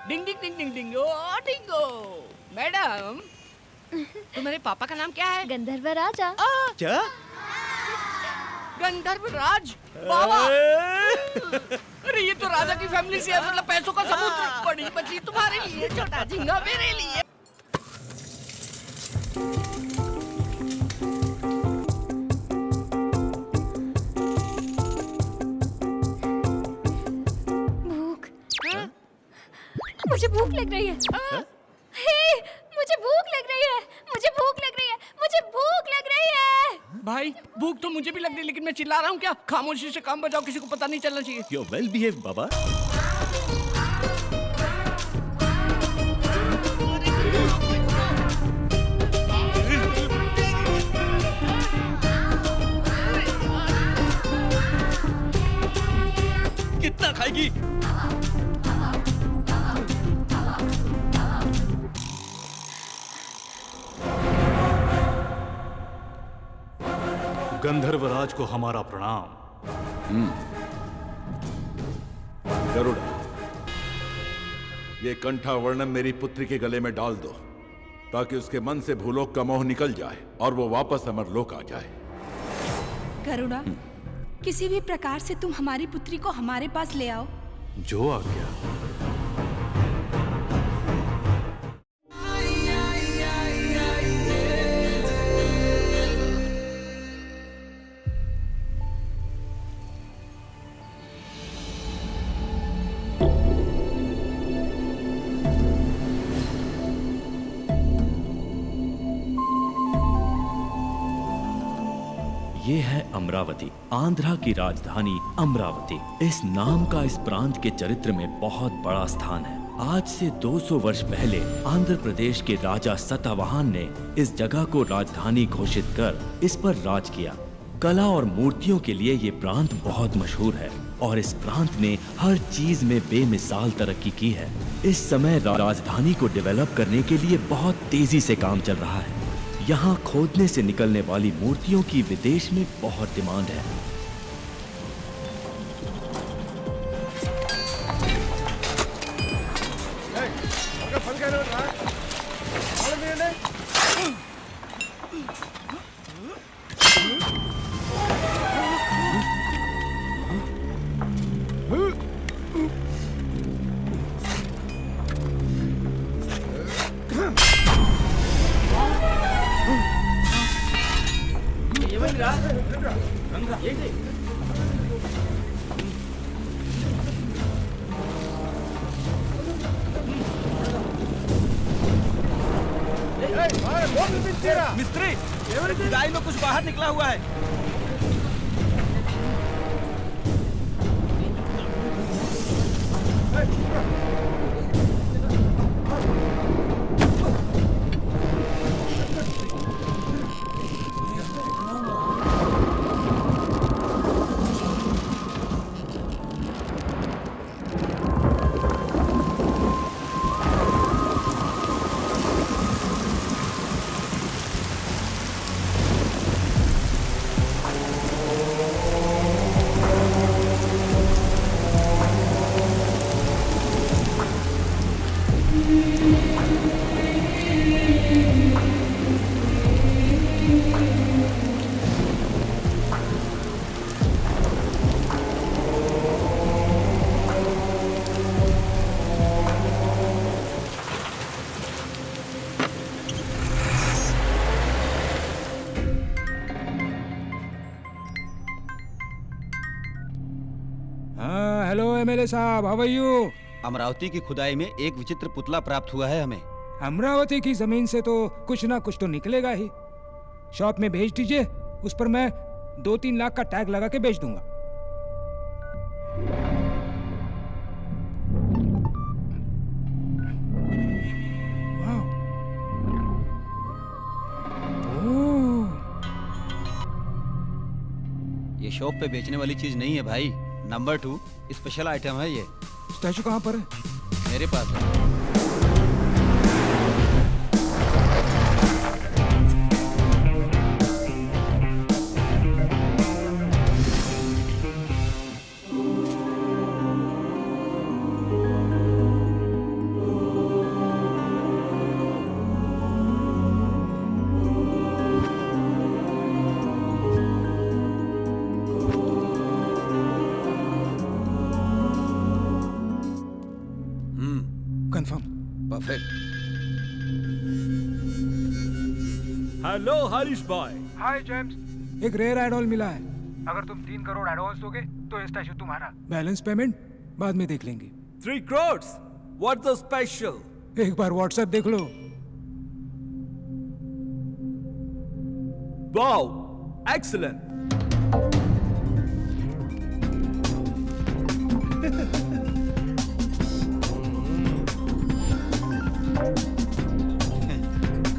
डिंग डिंग डिंग डिंग डिंग ओ dingo. Madam, तुम्हारे पापा का नाम क्या है? गंधर्व राजा। क्या? गंधर्व राज बाबा। अरे ये तो राजा की फैमिली से है, मतलब पैसों का सबूत। बड़ी मछली तुम्हारे लिए, छोटा झींगा मेरे लिए। भूख। मुझे भूख लग रही है। हे, मुझे भूख लग रही है। मुझे भूख लग रही है। मुझे भूख लग रही है। भाई भूख तो मुझे भी लग रही है, लेकिन मैं चिल्ला रहा हूँ क्या? खामोशी से काम बजाओ, किसी को पता नहीं चलना चाहिए। यू वेल बिहेव बाबा। कितना खाएगी? गंधर्वराज को हमारा प्रणाम। गरुड़ा, ये कंठा वर्णम मेरी पुत्री के गले में डाल दो, ताकि उसके मन से भूलोक का मोह निकल जाए और वो वापस अमरलोक आ जाए। गरुड़ा, किसी भी प्रकार से तुम हमारी पुत्री को हमारे पास ले आओ। जो आ गया। ये है अमरावती, आंध्रा की राजधानी अमरावती। इस नाम का इस प्रांत के चरित्र में बहुत बड़ा स्थान है। आज से 200 वर्ष पहले आंध्र प्रदेश के राजा सतवाहन ने इस जगह को राजधानी घोषित कर इस पर राज किया। कला और मूर्तियों के लिए ये प्रांत बहुत मशहूर है और इस प्रांत ने हर चीज में बेमिसाल तरक्की की है। इस समय राजधानी को डेवलप करने के लिए बहुत तेजी से काम चल रहा है। यहाँ खोदने से निकलने वाली मूर्तियों की विदेश में बहुत डिमांड है। मिस्त्री, खुदाई में कुछ बाहर निकला हुआ है। हाँ, हेलो एमएलए साहब, हाउ आर यू? अमरावती की खुदाई में एक विचित्र पुतला प्राप्त हुआ है हमें। अमरावती की जमीन से तो कुछ ना कुछ तो निकलेगा ही। शॉप में भेज दीजिए, उस पर मैं 2-3 लाख का टैग लगा के बेच दूंगा। वाह। ओह, ये शॉप पे बेचने वाली चीज नहीं है भाई। नंबर 2 स्पेशल आइटम है ये। स्टैचू कहाँ पर है? मेरे पास है। Confirm. Perfect. Hello Harish boy. Hi James. एक रेयर एडॉल मिला है। अगर तुम 3 करोड़ एडवांस दोगे तो स्टैचू तुम्हारा। बैलेंस पेमेंट बाद में देख लेंगे। 3 crores? What's the special? एक बार व्हाट्सएप देख लो। Wow, excellent.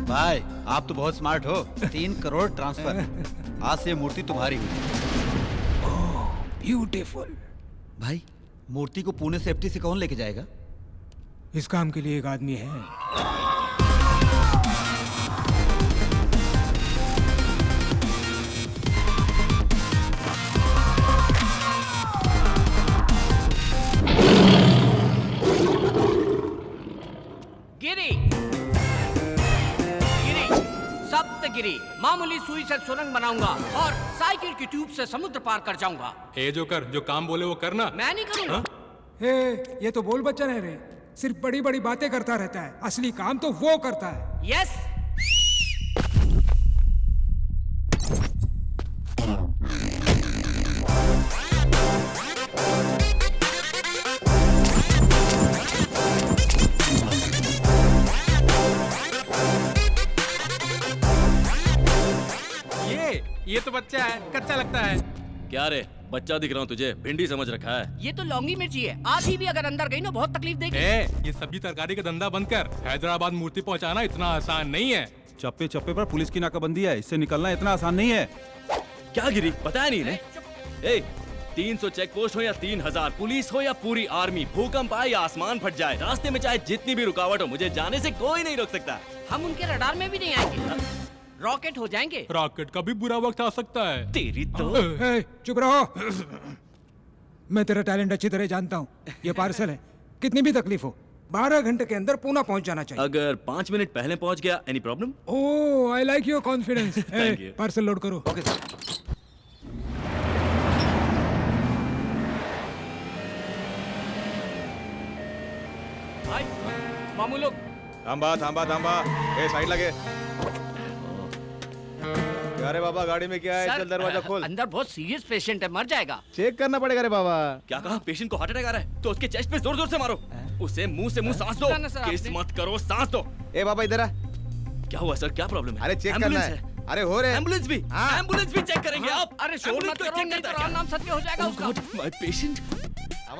भाई आप तो बहुत स्मार्ट हो। 3 करोड़ ट्रांसफर। आज से ये मूर्ति तुम्हारी हुई। ब्यूटीफुल। भाई मूर्ति को पुणे से एफटी से कौन लेके जाएगा? इस काम के लिए एक आदमी है। गिरी गिरी सप्तगिरी। मामूली सुई से सुरंग बनाऊंगा और साइकिल की ट्यूब से समुद्र पार कर जाऊंगा। ए जोकर, जो काम बोले वो करना। मैं नहीं करूंगा। हे, ये तो बोल बच्चन है रे। सिर्फ बड़ी बड़ी बातें करता रहता है, असली काम तो वो करता है। यस। ये तो बच्चा है, कच्चा लगता है। क्या रे, बच्चा दिख रहा हूँ तुझे? भिंडी समझ रखा है। ये तो लौंगी मिर्ची है, आधी भी अगर अंदर गई ना बहुत तकलीफ देगी। ये सब्जी तरकारी का धंधा बंद कर। हैदराबाद मूर्ति पहुंचाना इतना आसान नहीं है। चप्पे चप्पे पर पुलिस की नाकाबंदी है, इससे निकलना इतना आसान नहीं है। क्या गिरी, बताया नहीं ने? 300 चेक पोस्ट हो या 3000 पुलिस हो या पूरी आर्मी, भूकंप आए या आसमान फट जाए, रास्ते में चाहे जितनी भी रुकावट हो, मुझे जाने से कोई नहीं रोक सकता। हम उनके रडार में भी नहीं आएंगे। रॉकेट हो जाएंगे। रॉकेट का भी बुरा वक्त आ सकता है। तेरी तो। हे, चुप रहो। मैं तेरा टैलेंट अच्छी तरह जानता हूँ। ये पार्सल है, कितनी भी तकलीफ हो 12 घंटे के अंदर पुणे पहुँच जाना चाहिए। अगर 5 मिनट पहले पहुँच गया, any problem? Oh, I like your confidence. Thank you. Parcel load करो। Okay sir. भाई मामू लोग। थांबा थांबा थांबा, ए साइड लगे। अरे बाबा, गाड़ी में क्या है? सर, चल दरवाजा खोल। अंदर बहुत सीरियस पेशेंट है, मर जाएगा। चेक करना पड़ेगा रे बाबा। क्या कहा? पेशेंट को हार्ट अटैक आ रहा है तो उसके चेस्ट पे जोर जोर से मारो। उसे मुंह से मुंह सांस दो। ना, सर, किस आपने- मत करो, सांस दो। ए बाबा इधर आ। क्या हुआ सर, क्या प्रॉब्लम है? अरे चेक करना एम्बुलेंस है। अरे हो रे। एम्बुलेंस भी? हाँ। एम्बुलेंस भी चेक करेंगे आप? अरे शोर एम्बुलेंस मत को करो, चेक नहीं तो करता है राम नाम सत्य हो जाएगा क्या? उसका। Oh God, my patient।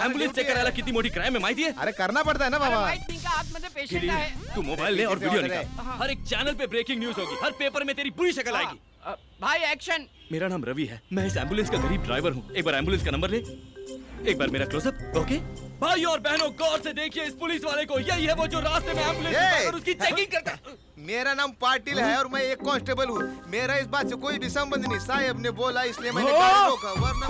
Ambulance check करायला किती मोठी क्राइम है माहिती है? अरे करना पड़ता है ना अरे बाबा। वाइट पिंक का आतमध्ये पेशेंट आहे। तू मोबाइल ले और वीडियो ऑर्डर है। निकाल। हर एक चैनल पे ब्रेकिंग न्यूज होगी, हर पेपर में तेरी पूरी शक्ल आएगी। भाई एक्शन। मेरा नाम रवि है, मैं इस एम्बुलेंस का गरीब ड्राइवर हूँ। एक बार एम्बुलेंस का नंबर ले, एक बार मेरा क्लोजअप। ओके भाई और बहनों, गौर से देखिए इस पुलिस वाले को। यही है वो जो रास्ते में एम्बुलेंस और उसकी चेकिंग करता है। मेरा नाम पाटिल है और मैं एक कांस्टेबल हूँ। मेरा इस बात से कोई भी संबंध नहीं। साहब ने बोला इसलिए मैंने गाड़ी रोका, वरना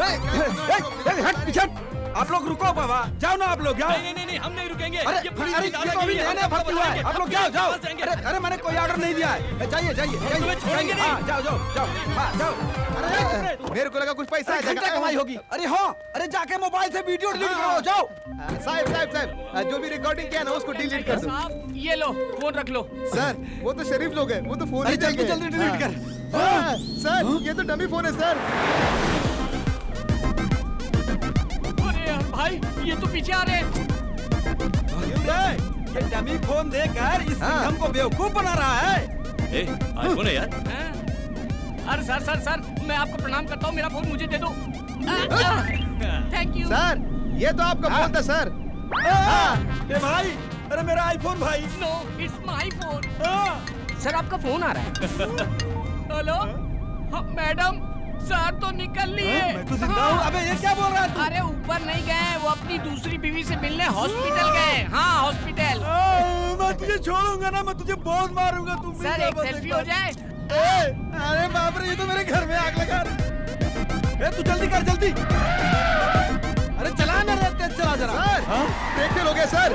आप लोग रुको बाबा, जाओ ना आप लोग, जाओ। नहीं, हम नहीं रुकेंगे। अरे ये पुलिस अरे की दादागिरी अभी है, नया हम भर्ती हुआ है, बताएंगे, आप लोग हम जाओ जाओ। पास जाएंगे। अरे मैंने कोई ऑर्डर नहीं दिया है। जाइए जाइए तुम्हें छोड़ेंगे नहीं। हाँ, जाओ जाओ जाओ, हाँ जाओ। मेरे को लगा कुछ पैसा आ घंटा कमाई होगी। अरे हाँ, अरे जाके मोबाइल से वीडियो डिलीट करो, जाओ। साहब जो भी रिकॉर्डिंग किया ना उसको डिलीट कर दो। साहब ये लो, फोन रख लो। सर वो तो शरीफ लोग हैं, वो तो फोन अरे जल्दी जल्दी डिलीट कर। सर ये तो डमी फोन है सर। अरे यार भाई, ये तो पीछे आ रहे हैं। ये डमी फोन देकर इस सिंघम को बेवकूफ बना रहा है। आईफोन है यार। अरे सर, मैं आपको प्रणाम करता हूँ, मेरा फोन मुझे दे दो। Thank you. सर ये तो आपका फोन था सर। ए भाई, अरे मेरा आईफोन भाई। No, it's my phone. Sir आपका फोन आ रहा है। हेलो हाँ, मैडम, सर तो निकल लिए। मैं तो जिंदा हूँ। अबे ये क्या बोल रहा है तू? अरे ऊपर नहीं गए, वो अपनी दूसरी बीवी से मिलने हॉस्पिटल गए। हाँ हॉस्पिटल। मैं तुझे छोड़ूंगा ना, मैं तुझे बहुत मारूंगा। तुम सर एक सेल्फी हो जाए। अरे बाप रे, ये तो मेरे घर में आग लगा रहा है। तू जल्दी कर, जल्दी। अरे चला ना रे, तेज चला जरा। सर देख के लोगे सर।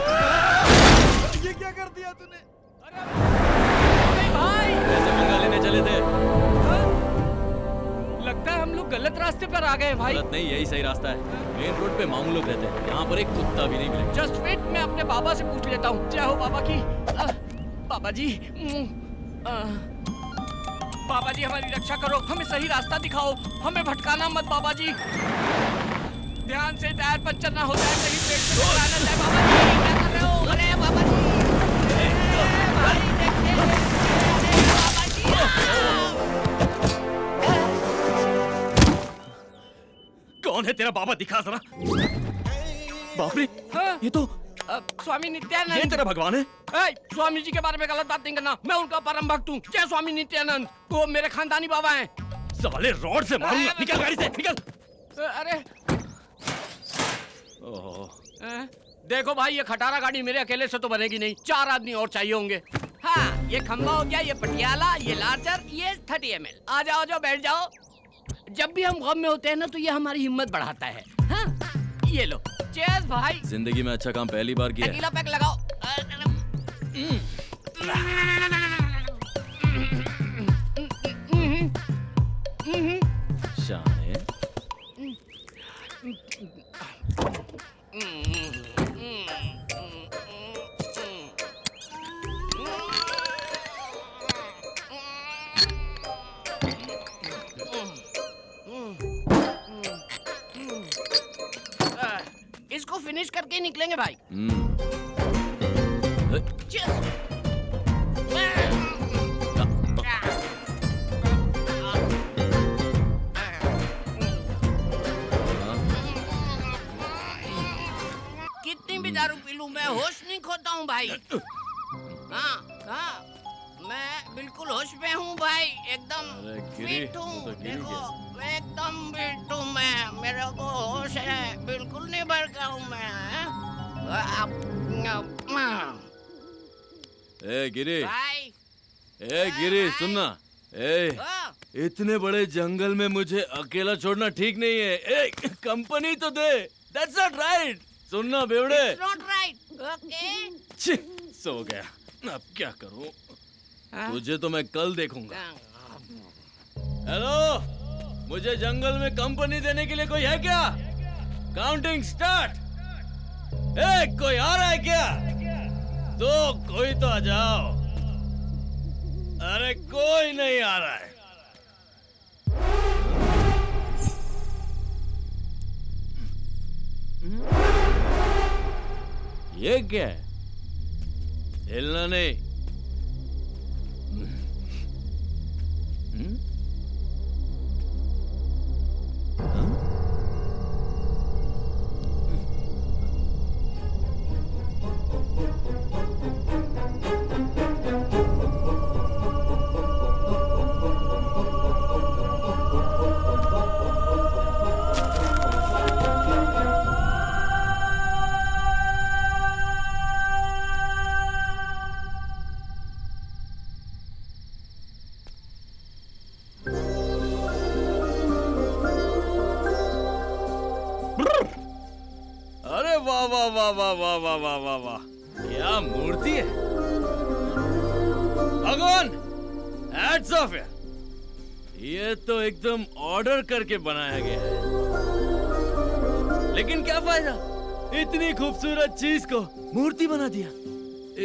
ये क्या कर दिया तूने? अरे भाई, पैसे मंगा लेने चले थे। लगता है हम लोग गलत रास्ते पर आ गए भाई। गलत नहीं, यही सही रास्ता है। मेन रोड पे मामूल लोग रहते हैं, यहाँ पर एक कुत्ता भी नहीं मिलेगा। जस्ट वेट, मैं अपने बाबा से पूछ लेता हूँ। जय हो बाबा की। बाबा जी, बाबा जी हमारी रक्षा करो, हमें सही रास्ता दिखाओ, हमें भटकाना मत बाबा जी। ध्यान से, टायर पंचर ना हो जाए, कहीं पेट में टकरा ना जाए। बाबा जी क्या कर रहे हो? अरे बाबा जी, भाई देखते हैं। बाबा जी, कौन है तेरा बाबा? दिखा जरा। बाप रे, ये तो स्वामी नित्यानंद। ये तेरा भगवान है? स्वामी जी के बारे में गलत बात नहीं करना, मैं उनका परम भक्त हूँ। जय स्वामी नित्यानंद, वो मेरे खानदानी बाबा हैं। साले रॉड से मारूंगा। निकल गाड़ी से, निकल। अरे देखो भाई, ये खटारा गाड़ी मेरे अकेले से तो बनेगी नहीं, 4 आदमी और चाहिए होंगे। हाँ, ये खंबा हो गया, ये पटियाला, ये लार्जर, ये 30 ml। आ जाओ, बैठ जाओ। जब भी हम गम में होते हैं ना, तो ये हमारी हिम्मत बढ़ाता है। हाँ, ये लो। चेयर्स भाई। जिंदगी में अच्छा काम पहली बार किया है। अकेला पैक लगाओ। शाने। इसको फिनिश करके ही निकलेंगे भाई। कितनी भी दारू पी लूं, मैं होश नहीं खोता हूँ भाई। हाँ, मैं बिल्कुल होश में हूँ भाई, एकदम फिट हूँ। देखो, एकदम फिट हूँ मैं, मेरे को होश है, बिल्कुल नहीं भड़का हूँ मैं। ए गिरी, भाई, ए गिरी सुनना। इतने बड़े जंगल में मुझे अकेला छोड़ना ठीक नहीं है। ए कंपनी तो दे। That's not right। सुनना बेवड़े। It's not right, okay? सो गया, अब क्या करूं? तुझे तो मैं कल देखूंगा। हेलो, मुझे जंगल में कंपनी देने के लिए कोई है क्या? Counting start. कोई आ रहा है क्या? तो कोई तो आ जाओ। अरे कोई नहीं आ रहा है। ये क्या है? हिलना नहीं। अरे वाह वाह वाह वाह वाह वाह वाह वाह वाह, क्या मूर्ति है भगवान। हैट्स ऑफ है। ये तो एकदम ऑर्डर करके बनाया गया है। लेकिन क्या फायदा, इतनी खूबसूरत चीज को मूर्ति बना दिया।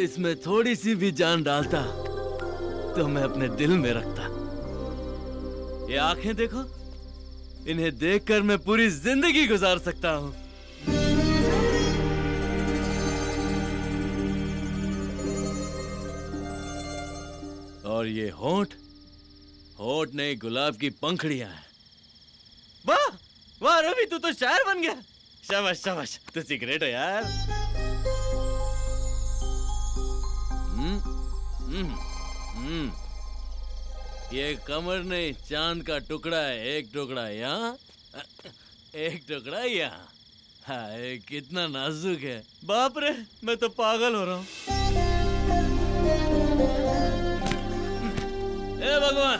इसमें थोड़ी सी भी जान डालता तो मैं अपने दिल में रखता। ये आंखें देखो, इन्हें देखकर मैं पूरी जिंदगी गुजार सकता हूँ। और ये होंठ, होंठ नहीं गुलाब की पंखड़ियां हैं। वाह वाह रवि, तू तो शायर बन गया। शाबाश शाबाश, तू सिगरेट हो यार। ये कमर नहीं, चांद का टुकड़ा है। एक टुकड़ा यहाँ, एक टुकड़ा यहाँ। हाय कितना नाजुक है। बाप रे, मैं तो पागल हो रहा हूँ। ए भगवान,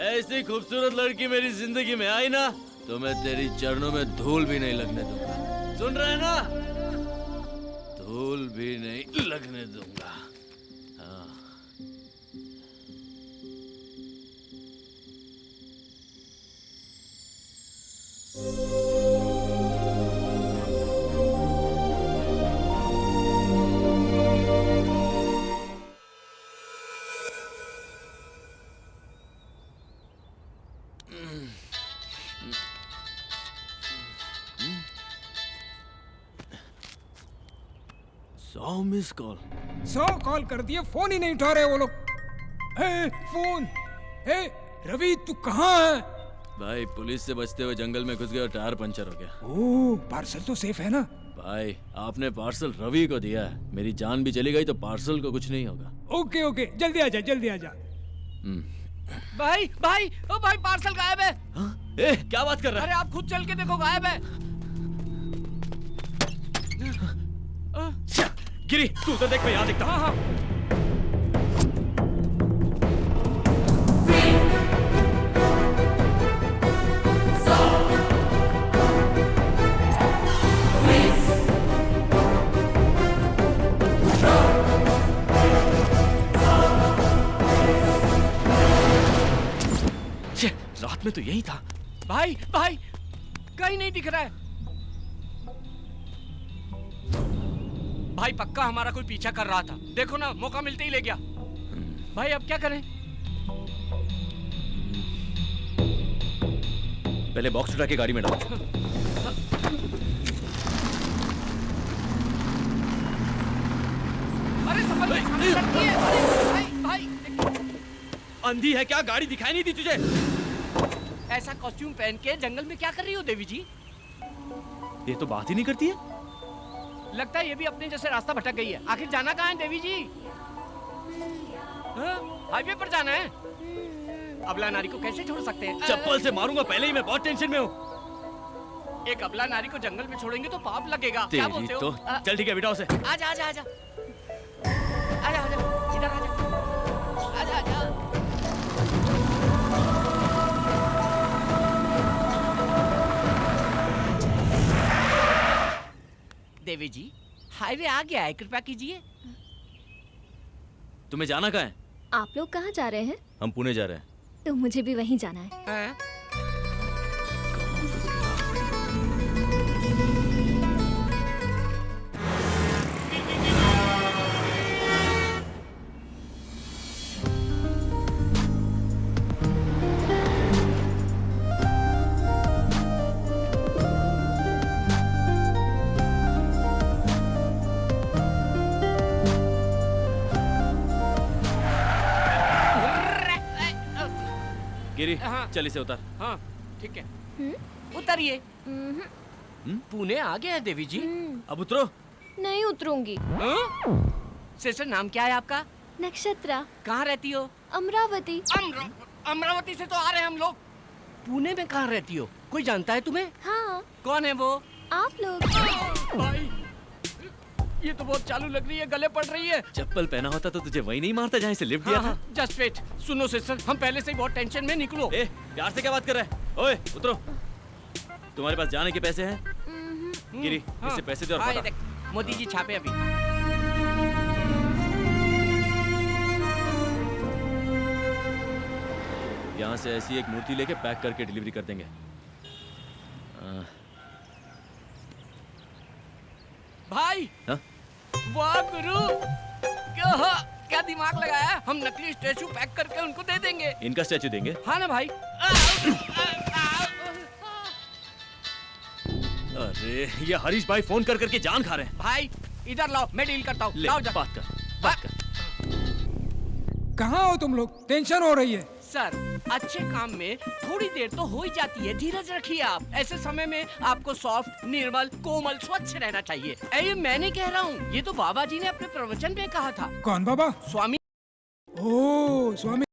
ऐसी खूबसूरत लड़की मेरी जिंदगी में आई ना, तो मैं तेरी चरणों में धूल भी नहीं लगने दूंगा। सुन रहे ना? धूल भी नहीं लगने दूंगा। हाँ। 100 मिस कॉल। 100 कॉल कर दिए, फोन ही नहीं उठा रहे वो लोग। फोन। रवि तू कहाँ है? भाई पुलिस से बचते हुए जंगल में घुस गया और टायर पंचर हो गया। ओह, पार्सल तो सेफ है ना? भाई आपने पार्सल रवि को दिया है, मेरी जान भी चली गई तो पार्सल को कुछ नहीं होगा। ओके ओके, जल्दी आ जा, जल्दी आ जा। भाई भाई ओ भाई पार्सल गायब है। क्या बात कर रहा अरे आप खुद चल के देखो, गायब है। गिरी तू उधर देख, मैं यहाँ देखता हूँ। हाँ हाँ। रात में तो यही था। भाई भाई कहीं नहीं दिख रहा है। भाई पक्का हमारा कोई पीछा कर रहा था, देखो ना मौका मिलते ही ले गया। भाई अब क्या करें? पहले बॉक्स उठा के गाड़ी में डालो। अरे संभल के, सामने लड़की है। अरे भाई भाई अंधी है क्या? गाड़ी दिखाई नहीं दी तुझे? ऐसा कॉस्ट्यूम पहन के जंगल में क्या कर रही हो देवी जी? ये तो बात ही नहीं करती है। लगता है ये भी अपने जैसे रास्ता भटक गई है। आखिर जाना कहाँ है देवी जी? हाईवे पर जाना है। अबला नारी को कैसे छोड़ सकते हैं? चप्पल से मारूंगा, पहले ही मैं बहुत टेंशन में हूँ। एक अबला नारी को जंगल में छोड़ेंगे तो पाप लगेगा। क्या बोलते हो? तो चल ठीक है, बिठाओ उसे। आजा आजा आजा आजा आजा, इधर आजा आजा आजा। देवी जी हाईवे आ गया है, कृपया कीजिए। तुम्हें जाना कहाँ है? आप लोग कहाँ जा रहे हैं? हम पुणे जा रहे हैं। तो मुझे भी वहीं जाना है। गिरी हाँ। चल इसे उतार। हाँ ठीक है, उतरिए। पुणे आ गया है देवी जी। अब उतरो। नहीं उतरूंगी। सिस्टर नाम क्या है आपका? नक्षत्रा। कहाँ रहती हो? अमरावती। अमरावती से तो आ रहे हैं हम लोग। पुणे में कहाँ रहती हो? कोई जानता है तुम्हें? हाँ। कौन है वो? आप लोग। भाई ये तो बहुत चालू लग रही है, गले पड़ रही है। चप्पल पहना होता तो तुझे वही नहीं मारता जहाँ से लिफ्ट दिया था। Just wait. सुनो सिस्टर, हम पहले से ही बहुत टेंशन में, निकलो। प्यार से क्या बात कर रहा है? ओए उतरो। तुम्हारे पास जाने के पैसे हैं? गिरी इससे पैसे दे और हाँ, बता। ये देख, मोदी जी छापे अभी। यहाँ से ऐसी एक मूर्ति लेके पैक करके डिलीवरी कर देंगे। भाई हाँ? वाह गुरु, क्या दिमाग लगाया है। हम नकली स्टैचू पैक करके उनको दे देंगे। इनका स्टैचू देंगे? हाँ ना भाई। अरे ये हरीश भाई फोन कर करके जान खा रहे हैं। भाई इधर लाओ, मैं डील करता हूँ। ले लाओ जा। बात कर। कहाँ हो तुम लोग? टेंशन हो रही है। सर अच्छे काम में थोड़ी देर तो हो ही जाती है, धीरज रखिए आप। ऐसे समय में आपको सॉफ्ट, निर्मल, कोमल, स्वच्छ रहना चाहिए। ये मैंने कह रहा हूँ, ये तो बाबा जी ने अपने प्रवचन में कहा था। कौन बाबा? स्वामी। ओह स्वामी।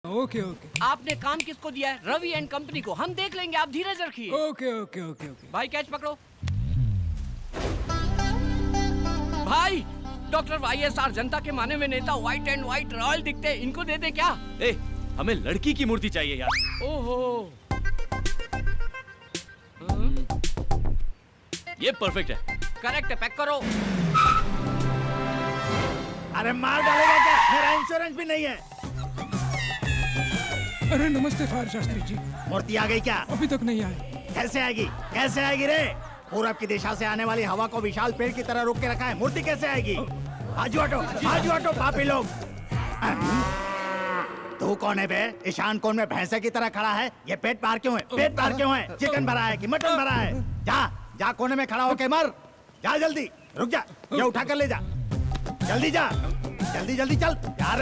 Okay okay. आपने काम किसको दिया है? रवि एंड कंपनी को। हम देख लेंगे, आप धीरज रखिए। Okay okay okay okay. भाई कैच पकड़ो। भाई डॉक्टर YSR जनता के माने हुए नेता, व्हाइट एंड व्हाइट रॉयल दिखते हैं, इनको दे दे क्या? हमें लड़की की मूर्ति चाहिए यार। ओहो ये परफेक्ट है। करेक्ट है, पैक करो। अरे मार डालेगा क्या? मेरा इंश्योरेंस भी नहीं है। अरे नमस्ते फायर शास्त्री जी। मूर्ति आ गई क्या? अभी तक नहीं आए। कैसे आएगी? कैसे आएगी रे? पूरब की दिशा से आने वाली हवा को विशाल पेड़ की तरह रोक के रखा है, मूर्ति कैसे आएगी? बाजू हटो पापी लोग। तू कौन है बे? ईशान कोण में भैंसे की तरह खड़ा है। ये पेट पार क्यों है? पेट पार क्यों है? चिकन भरा है कि मटन भरा है? जा जा कोने में खड़ा होके मर। जा जल्दी। रुक जा, ये उठा कर ले जा, जल्दी जा, जल्दी जल्दी चल यार,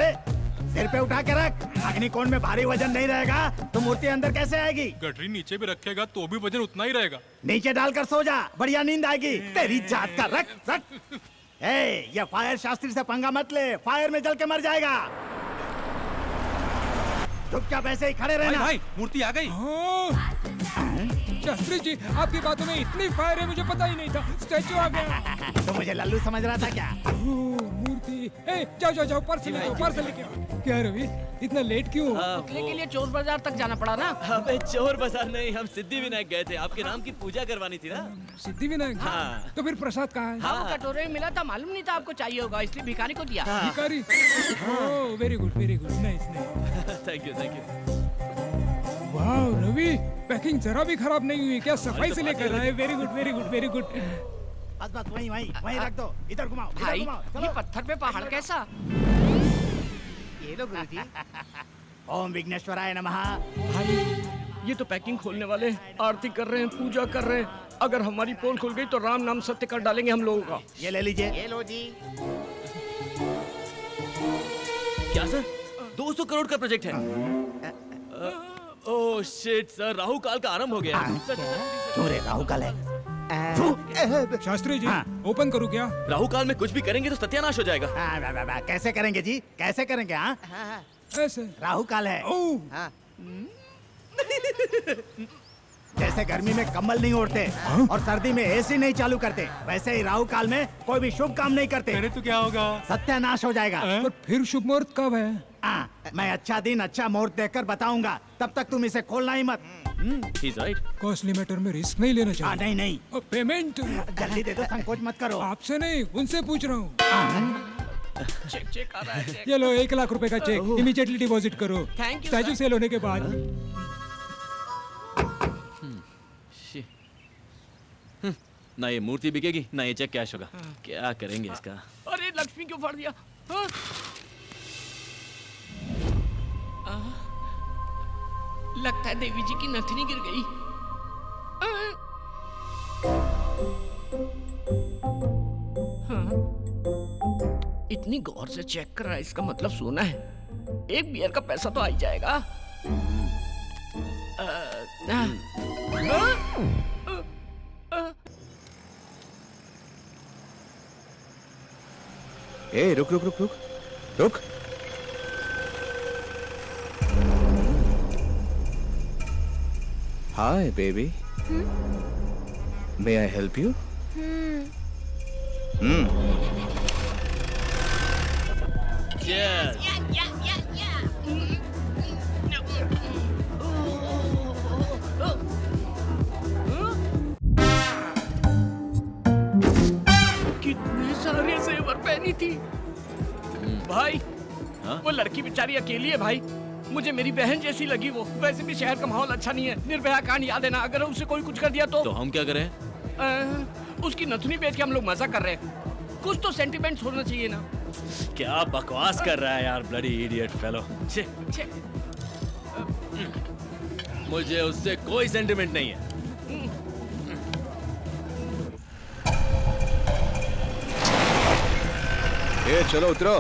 सिर पे उठा के रख। अग्निकोण में भारी वजन नहीं रहेगा तो मूर्ति अंदर कैसे आएगी? गठरी नीचे भी रखेगा तो भी वजन उतना ही रहेगा। नीचे डालकर सो जा, बढ़िया नींद आएगी। तेरी जात का रख रख। ये फायर शास्त्री से पंगा मत ले, फायर में जल के मर जाएगा। चुपचाप ऐसे ही खड़े रहना। भाई मूर्ति आ गई। शास्त्री जी, आपकी बातों में इतनी फायर है, मुझे पता ही नहीं था। स्टैचू आ गया। तो मुझे लल्लू समझ रहा था क्या? मूर्ति, जाओ जाओ जाओ, पर्स लेके आओ, पर्स लेके आओ। क्या रवि, इतना लेट क्यों? पुतले के लिए चोर बाजार तक जाना पड़ा ना। अबे चोर बाजार नहीं, हम सिद्धि विनायक गए थे, आपके नाम की पूजा करवानी थी ना। सिद्धि विनायक? हाँ। तो फिर प्रसाद कहाँ है? हाँ, वो कटोरे में मिला था, मालूम नहीं था आपको चाहिए होगा, इसलिए भिखारी को दिया। भिखारी? Oh, very good, nice nice. Thank you. वाह रवि, पैकिंग जरा भी खराब नहीं हुई, क्या सफाई से लेकर रहा है। Very good. बस बस वहीं रख दो। इधर घुमाओ, इधर भाई, घुमाओ, चलो। ये पत्थर पे पहाड़ कैसा? ये लो गुरुजी। ओम विघ्नेश्वराय नमः। भाई, ये तो पैकिंग खोलने वाले आरती कर रहे हैं, पूजा कर रहे हैं। अगर हमारी पोल खुल गई तो राम नाम सत्य कर डालेंगे हम लोगों का। ये ले लीजिए। ये लो जी। क्या सर, 200 करोड़ का प्रोजेक्ट है? ओह शिट सर, राहु काल का आरंभ हो गया। चोरे राहु काल है। शास्त्री जी, ओपन करूँ क्या? राहु काल में कुछ भी करेंगे तो सत्यानाश हो जाएगा। कैसे करेंगे जी, कैसे करेंगे? हाँ, ऐसे राहु काल है। ओह, जैसे गर्मी में कम्बल नहीं ओढ़ते और सर्दी में एसी नहीं चालू करते, वैसे ही राहु काल में कोई भी शुभ काम नहीं करते। अरे तो क्या होगा? सत्यानाश हो जाएगा। पर फिर शुभ मुहूर्त कब है? मैं अच्छा दिन अच्छा मुहूर्त देखकर बताऊंगा, तब तक तुम इसे खोलना ही मत। He's right. कॉस्टली मैटर में रिस्क नहीं लेना चाहिए। नहीं। और पेमेंट जल्दी दे दो, संकोच मत करो। आपसे नहीं, उनसे पूछ रहा हूँ। चेक आ रहा है, चेक। ये लो 1 लाख रुपए का चेक, इमीडिएटली डिपॉजिट करो। Thank you, statue sir. Sale होने के बाद। ना ये मूर्ति बिकेगी, ना ये चेक कैश होगा। क्या करेंगे इसका? अरे लक्ष्मी क्यों फाड़ दिया? हाँ? लगता है देवी जी की नथनी गिर गई। हाँ? इतनी गौर से चेक कर रहा है, इसका मतलब सोना है। एक बियर का पैसा तो आ ही जाएगा। ए रुक। Hi baby, may I help you? Cheers. कितने सारे जेवर पहनी थी भाई। वो लड़की बेचारी अकेली है भाई, मुझे मेरी बहन जैसी लगी वो। वैसे भी शहर का माहौल अच्छा नहीं है, निर्भया कांड याद है ना? अगर उसे कोई कुछ कर दिया तो हम क्या करें? उसकी नथुनी बेच के हम लोग मजा कर रहे हैं। कुछ तो सेंटिमेंट्स होना चाहिए ना। क्या बकवास कर रहा है यार, ब्लडी इडियट फेलो। मुझे उससे कोई सेंटिमेंट नहीं है। ए चलो उतरो।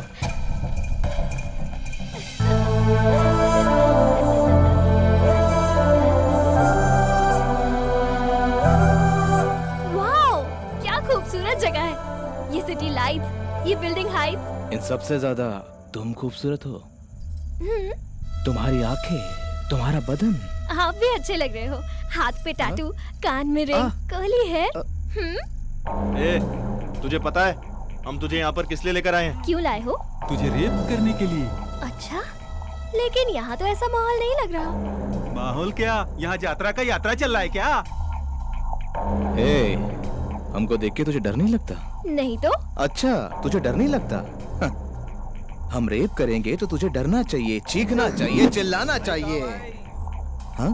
वाओ, क्या खूबसूरत जगह है। ये सिटी लाइट्स, ये बिल्डिंग हाइट्स। इन सबसे ज्यादा तुम खूबसूरत हो। तुम्हारी आंखें, तुम्हारा बदन। आप भी अच्छे लग रहे हो। हाथ पे टैटू, कान में रिंग, कर्ली हेयर। ए, तुझे पता है हम तुझे यहाँ पर किस लिए लेकर आए हैं? क्यों लाए हो? तुझे रेप करने के लिए। अच्छा, लेकिन यहाँ तो ऐसा माहौल नहीं लग रहा। माहौल क्या? यहाँ यात्रा का यात्रा चल रहा है क्या? ए, हमको देख के तुझे डर नहीं लगता? नहीं तो? अच्छा, तुझे डर नहीं लगता? हम रेप करेंगे तो तुझे डरना चाहिए, चीखना चाहिए, चिल्लाना चाहिए। हाँ?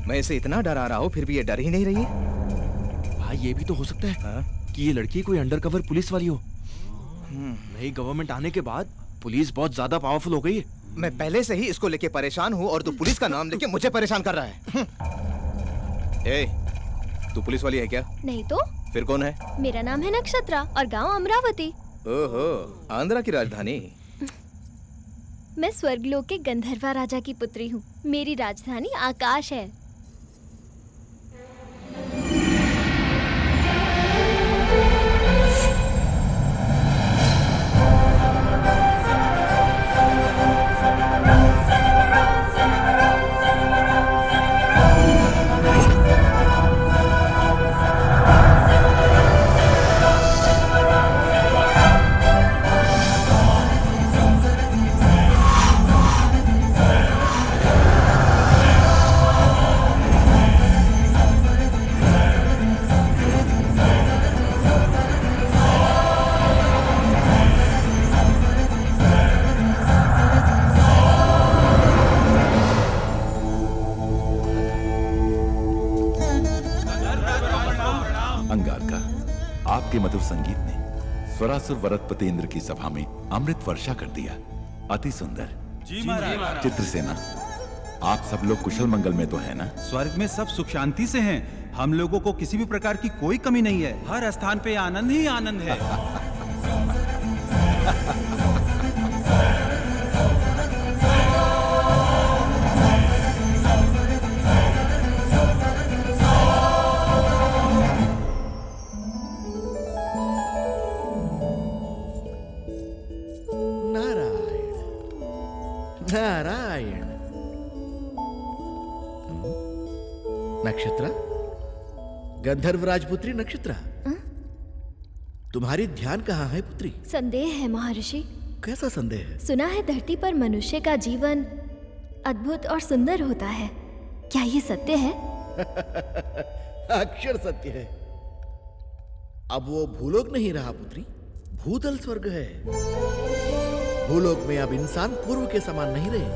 मैं इसे इतना डरा रहा हूँ फिर भी ये डर ही नहीं रही है। भाई ये भी तो हो सकता है कि ये लड़की कोई अंडरकवर पुलिस वाली हो। नई गवर्नमेंट आने के बाद पुलिस बहुत ज्यादा पावरफुल हो गई है। मैं पहले से ही इसको लेके परेशान हूँ और तू पुलिस का नाम लेके मुझे परेशान कर रहा है। ए, तू पुलिस वाली है क्या? नहीं तो फिर कौन है? मेरा नाम है नक्षत्रा और गांव अमरावती। ओहो, आंध्रा की राजधानी। मैं स्वर्गलोक के गंधर्वा राजा की पुत्री हूँ। मेरी राजधानी आकाश है। अंगारका, आपके मधुर संगीत ने स्वरासुर वरदपति इंद्र की सभा में अमृत वर्षा कर दिया। अति सुंदर। जी महाराज। चित्रसेना, आप सब लोग कुशल मंगल में तो है ना? स्वर्ग में सब सुख शांति से हैं। हम लोगों को किसी भी प्रकार की कोई कमी नहीं है। हर स्थान पे आनंद ही आनंद है। नारायण। नक्षत्रा, गंधर्व राजपुत्री नक्षत्रा, तुम्हारी ध्यान कहाँ है पुत्री? संदेह है महर्षि। कैसा संदेह है? सुना है धरती पर मनुष्य का जीवन अद्भुत और सुंदर होता है। क्या ये सत्य है? अक्षर सत्य है। अब वो भूलोक नहीं रहा पुत्री, भूतल स्वर्ग है। भूलोक में अब इंसान पूर्व के समान नहीं रहे।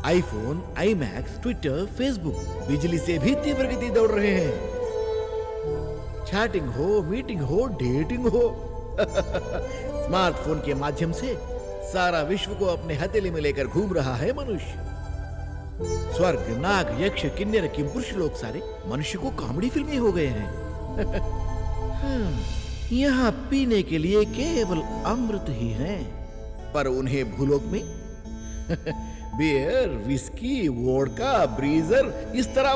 आईफोन, आईमैक्स, ट्विटर, फेसबुक बिजली से भी तीव्र गति दौड़ रहे हैं। चैटिंग हो, मीटिंग हो, डेटिंग हो स्मार्टफोन के माध्यम से सारा विश्व को अपने हथेली में लेकर घूम रहा है मनुष्य। स्वर्ग, नाग, यक्ष, किन्नर, किंपुरुष लोग सारे मनुष्य को कॉमेडी फिल्में हो गए हैं। यहाँ पीने के लिए केवल अमृत ही है, पर उन्हें भूलोक में बियर, विस्की, वोडका, ब्रीजर, इस तरह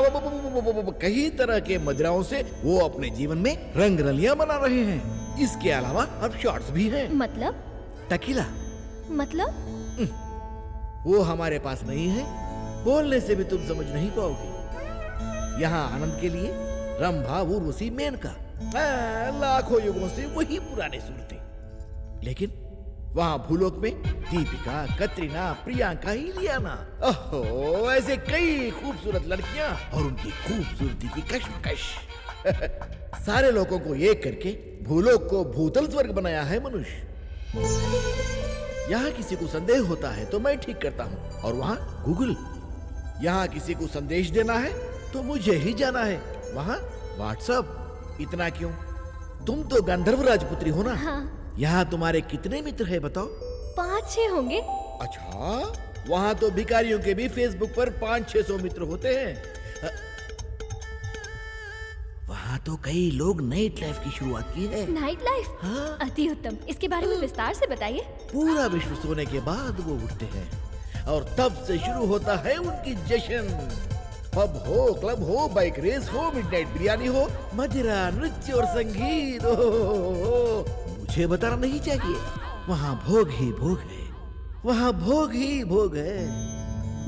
कई तरह के मदिराओं से वो अपने जीवन में रंग रलियां बना रहे हैं। इसके अलावा अब शॉट्स भी हैं। मतलब? टकीला। मतलब? वो हमारे पास नहीं है, बोलने से भी तुम समझ नहीं पाओगे। यहाँ आनंद के लिए रंभा, उर्वशी, मेनका, लाखों युगों से वही पुराने सूरतें। लेकिन वहाँ भूलोक में दीपिका, कतरीना, प्रियंका, इलियाना, ओहो, ऐसे कई खूबसूरत लड़कियां और उनकी खूबसूरती की कश्मकश। सारे लोगों को एक करके भूलोक को भूतल स्वर्ग बनाया है मनुष्य। यहाँ किसी को संदेह होता है तो मैं ठीक करता हूँ, और वहाँ गूगल। यहाँ किसी को संदेश देना है तो मुझे ही जाना है, वहाँ व्हाट्सएप। इतना क्यों? तुम तो गंधर्व राजपुत्री हो ना? हाँ। यहाँ तुम्हारे कितने मित्र हैं बताओ? 5-6 होंगे। अच्छा, वहाँ तो भिखारियों के भी फेसबुक पर 500-600 मित्र होते हैं। वहाँ तो कई लोग नाइट लाइफ की शुरुआत की है। Night life? हाँ। अति उत्तम। इसके बारे में विस्तार से बताइए। पूरा विश्व सोने के बाद वो उठते हैं और तब से शुरू होता है उनकी जश्न। पब हो, क्लब हो, बाइक रेस हो, मिडनाइट बिरयानी हो, मदिरा, नृत्य और संगीत हो। मुझे बताना नहीं चाहिए, वहाँ भोग ही भोग है, वहाँ भोग ही भोग है।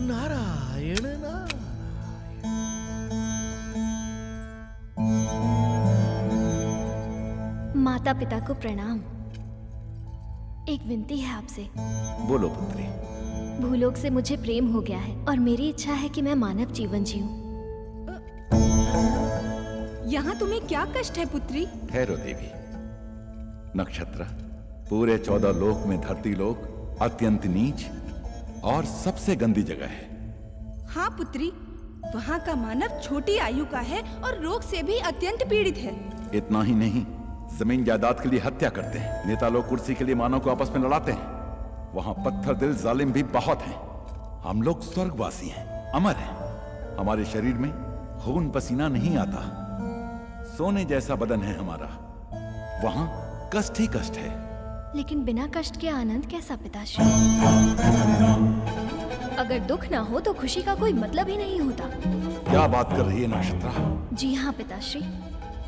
नारायण नारायण। माता पिता को प्रणाम। एक विनती है आपसे। बोलो पुत्री। भूलोक से मुझे प्रेम हो गया है और मेरी इच्छा है कि मैं मानव जीवन जीऊं। यहाँ तुम्हें क्या कष्ट है पुत्री? ठहरो देवी। नक्षत्र, पूरे 14 लोक में धरती लोक अत्यंत नीच और सबसे गंदी जगह है। हाँ पुत्री, वहाँ का मानव छोटी आयु का है और रोग से भी अत्यंत पीड़ित है। इतना ही नहीं, जमीन जायदाद के लिए हत्या करते हैं। नेता लोग कुर्सी के लिए मानव को आपस में लड़ाते हैं। वहाँ पत्थर दिल जालिम भी बहुत हैं। हम लोग स्वर्गवासी हैं, अमर हैं। हमारे शरीर में खून पसीना नहीं आता। सोने जैसा बदन है हमारा, वहां कष्ट ही कष्ट है। लेकिन बिना कष्ट के आनंद कैसा पिताश्री? अगर दुख ना हो तो खुशी का कोई मतलब ही नहीं होता। क्या बात कर रही है नक्षत्रा? जी हाँ पिताश्री,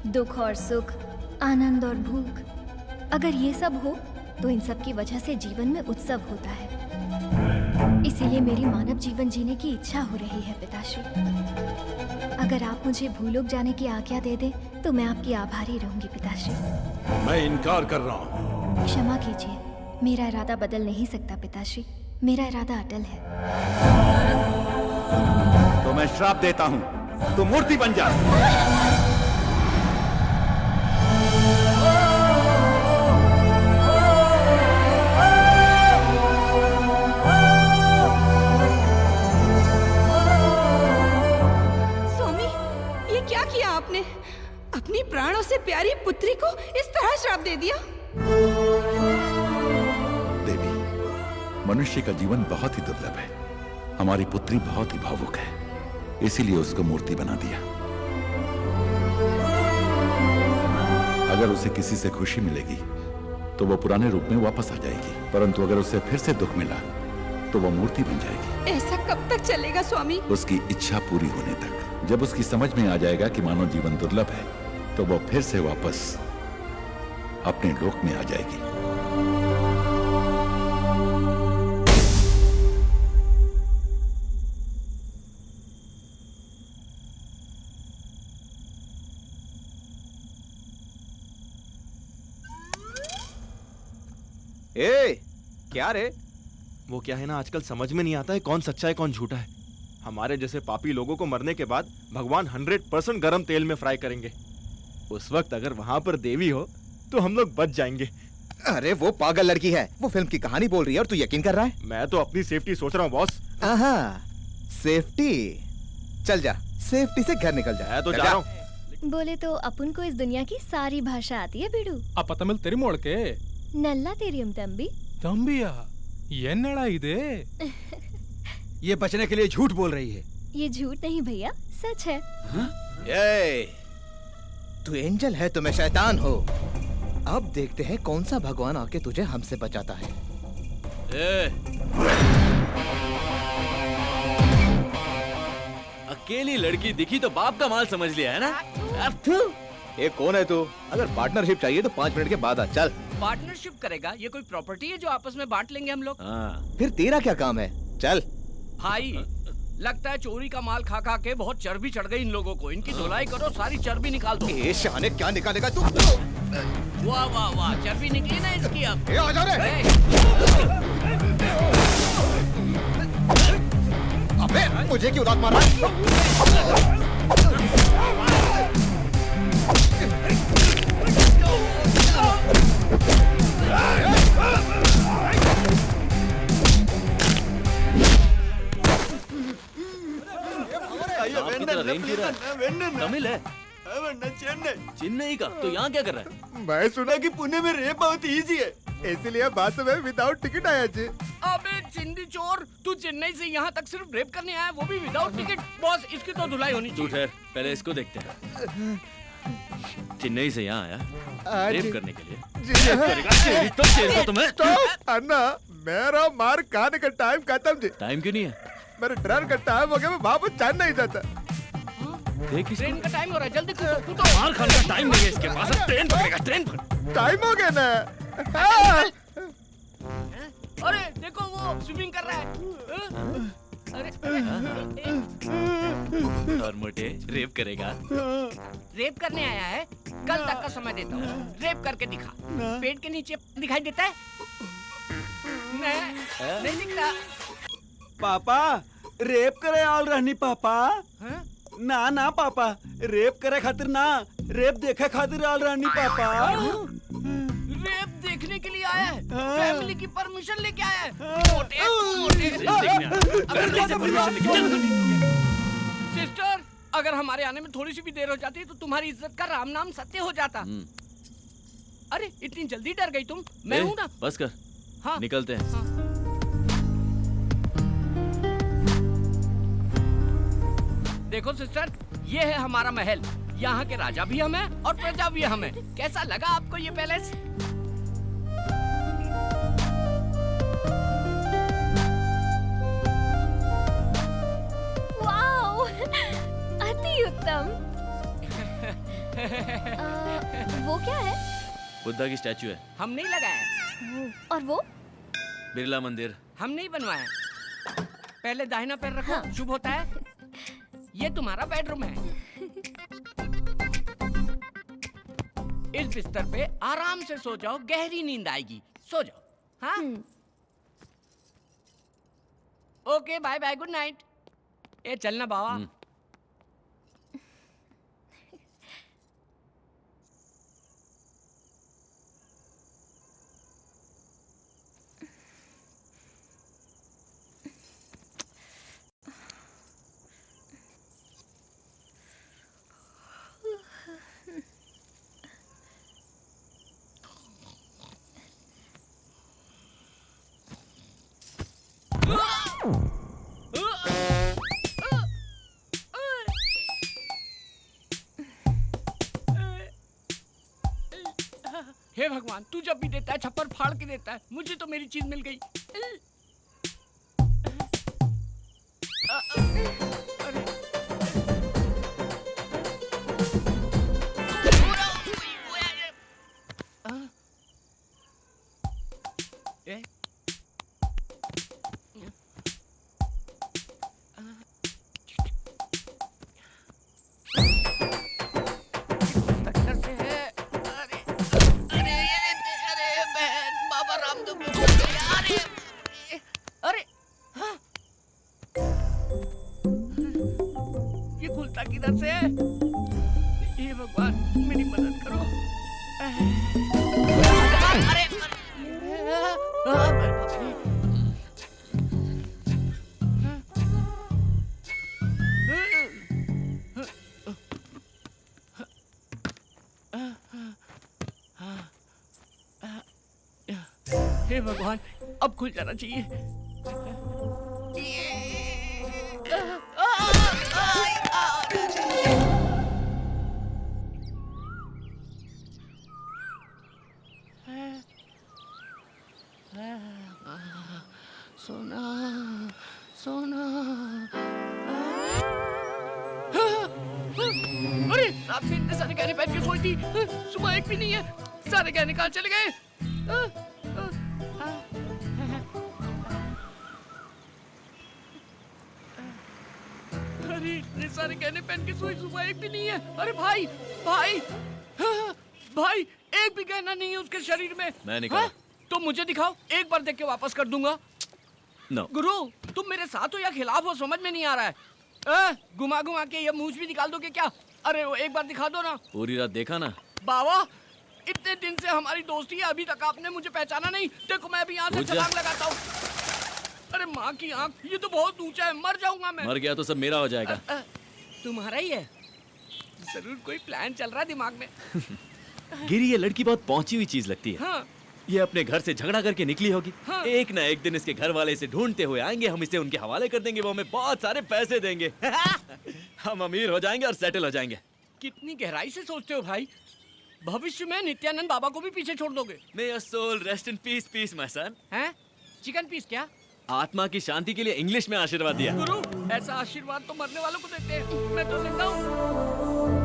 दुख और सुख, आनंद और भूख, अगर ये सब हो तो इन सब की वजह से जीवन में उत्सव होता है। इसीलिए मेरी मानव जीवन जीने की इच्छा हो रही है पिताश्री। अगर आप मुझे भूलोक जाने की आज्ञा दे दें तो मैं आपकी आभारी रहूंगी पिताश्री। मैं इनकार कर रहा हूँ। क्षमा कीजिए, मेरा इरादा बदल नहीं सकता पिताश्री, मेरा इरादा अटल है। तो मैं श्राप देता हूँ, तू मूर्ति बन जा। स्वामी, ये क्या किया आपने? अपनी प्राणों से प्यारी पुत्री को इस तरह श्राप दे दिया। देवी, मनुष्य का जीवन बहुत ही दुर्लभ है। हमारी पुत्री बहुत ही भावुक है, इसीलिए उसको मूर्ति बना दिया। अगर उसे किसी से खुशी मिलेगी तो वो पुराने रूप में वापस आ जाएगी, परंतु अगर उसे फिर से दुख मिला तो वो मूर्ति बन जाएगी। ऐसा कब तक चलेगा स्वामी? उसकी इच्छा पूरी होने तक। जब उसकी समझ में आ जाएगा कि मानव जीवन दुर्लभ है तो वो फिर से वापस अपने लोक में आ जाएगी। ए, क्या रे? वो क्या है ना, आजकल समझ में नहीं आता है कौन सच्चा है कौन झूठा है। हमारे जैसे पापी लोगों को मरने के बाद भगवान 100% गरम तेल में फ्राई करेंगे। उस वक्त अगर वहां पर देवी हो तो हम लोग बच जाएंगे। अरे वो पागल लड़की है, वो फिल्म की कहानी बोल रही है और तू यकीन कर रहा है? मैं तो अपनी सेफ्टी सोच रहा हूँ बॉस। आहा, सेफ्टी? चल जा, सेफ्टी से घर निकल जा। मैं तो जा रहा हूँ। बोले तो अपन को इस दुनिया की सारी भाषा आती है बिडू। ಅಪ್ಪ ತಮಿಳ್ ತೆರಿ ಮೊಳಕೆ नल्ला तेरियम तंबी। ತಂಬಿಯಾ ಏನ್ನಡ ಇದೆ? ये बचने के लिए झूठ बोल रही है। ये झूठ नहीं भैया, सच है। ए, तू एंजल है तो मैं शैतान हो। अब देखते हैं कौन सा भगवान आके तुझे हमसे बचाता है। अकेली लड़की दिखी तो बाप का माल समझ लिया है ना? ये कौन है तू? अगर पार्टनरशिप चाहिए तो 5 मिनट के बाद आ। चल। पार्टनरशिप करेगा? ये कोई प्रॉपर्टी है जो आपस में बांट लेंगे हम लोग? फिर तेरा क्या काम है? चल। भाई, लगता है चोरी का माल खा खा के बहुत चर्बी चढ़ गई इन लोगों को। इनकी धुलाई करो, सारी चर्बी निकाल दो। ये शाने क्या निकालेगा तू? वाह वाह वाह, चर्बी निकली ना इसकी अब। आ जा रे। अबे मुझे क्यों लात मारा? तमिल है? चेन्नई का? तो यहाँ क्या कर रहा है? मैं सुना कि पुणे में रेप बहुत इजी है, इसलिए बस में विदाउट टिकट आया जी। अबे चिंदी चोर, तू चेन्नई से यहाँ तक सिर्फ रेप करने आया, वो भी विदाउट टिकट? बॉस, इसकी तो धुलाई होनी चाहिए। तू ठहर, पहले इसको देखते हैं। चेन्नई से यहाँ आया रेप करने के लिए? रेप करेगा? तो चेल दो तुम्हें। अन्ना, मेरा मार खाने का टाइम खत्म जी। टाइम क्यों नहीं है? मेरे ट्रेन का टाइम हो गया, मैं वापस चेन्नई नहीं जाता। ट्रेन का टाइम हो रहा है, जल्दी कूदो। मार खाने का टाइम नहीं है इसके पास। ट्रेन पकड़ेगा, ट्रेन पकड़। टाइम हो गया ना। अरे देखो, वो स्विमिंग कर रहा है। अरे और मोटे रेप करेगा? रेप करने आया है? कल तक का समय देता हूँ, रेप करके दिखा। पेट के नीचे दिखाई देता है? नहीं दिखता। पापा रेप करे आल रहनी पापा। ना ना पापा, रेप करे खातिर ना, रेप देखे खातिर आल रहनी पापा। रेप देखने के लिए आया है? फैमिली की परमिशन लेके आया है? मोटे सिस्टर, अगर हमारे आने में थोड़ी सी भी देर हो जाती तो तुम्हारी इज्जत का राम नाम सत्य हो जाता। अरे इतनी जल्दी डर गई तुम? मैं हूँ ना। बस कर। हाँ निकलते हैं। हाँ। देखो सिस्टर, ये है हमारा महल, यहाँ के राजा भी हम हैं और प्रजा भी हम हैं। कैसा लगा आपको ये पैलेस? वाओ, अति उत्तम। वो क्या है? बुद्धा की स्टैचू है। हम नहीं लगाए। और वो? बिरला मंदिर। हम नहीं बनवाया। पहले दाहिना पैर रखो। हाँ। शुभ होता है। ये तुम्हारा बेडरूम है। इस बिस्तर पे आराम से सो जाओ, गहरी नींद आएगी। सो जाओ। हाँ? Okay, bye bye, good night. ए चलना बाबा। हे भगवान, तू जब भी देता है छप्पर फाड़ के देता है। मुझे तो मेरी चीज मिल गई। किधर से? ये भगवान मेरी मदद करो। अरे हे भगवान, अब खुल जाना चाहिए। सोना सोना। अरे रात में इतने सारे गहने पहन के सोई थी, सुबह एक भी नहीं है। सारे गहने कहाँ चले गए? अरे इतने सारे गहने पहन के सोई, सुबह एक भी नहीं है। अरे भाई भाई भाई, एक भी गहना नहीं है उसके शरीर में। मैं निकाल। तो मुझे दिखाओ, एक बार देख के वापस कर दूंगा। No. गुरु, तुम मेरे साथ हो या खिलाफ हो, समझ में नहीं आ रहा है। घुमा घुमा के ये मूंछ भी निकाल दोगे क्या? अरे वो एक बार दिखा दो ना। पूरी रात देखा ना। बाबा, इतने दिन से हमारी दोस्ती है, अभी तक आपने मुझे पहचाना नहीं। देखो मैं अभी यहाँ से छलांग लगाता हूँ। अरे माँ की आँख, ये तो बहुत ऊंचा है, मर जाऊंगा मैं। मर गया तो सब मेरा हो जाएगा। तुम्हारा ही है? जरूर कोई प्लान चल रहा है दिमाग में। गिरी, ये लड़की बहुत पहुंची हुई चीज लगती है। हाँ। ये अपने घर से झगड़ा करके निकली होगी। हाँ। एक ना एक दिन इसके घर वाले इसे ढूंढते हुए आएंगे, हम इसे उनके हवाले कर देंगे, वो हमें बहुत सारे पैसे देंगे। हम अमीर हो जाएंगे और सेटल हो जाएंगे। कितनी गहराई से सोचते हो भाई। भविष्य में नित्यानंद बाबा को भी पीछे छोड़ दोगे। May your soul rest in peace, peace, my son. हैं? चिकन पीस क्या? आत्मा की शांति के लिए इंग्लिश में आशीर्वाद दिया। गुरु, ऐसा आशीर्वाद तो मरने वालों को देते हैं। मैं तो जिंदा हूँ।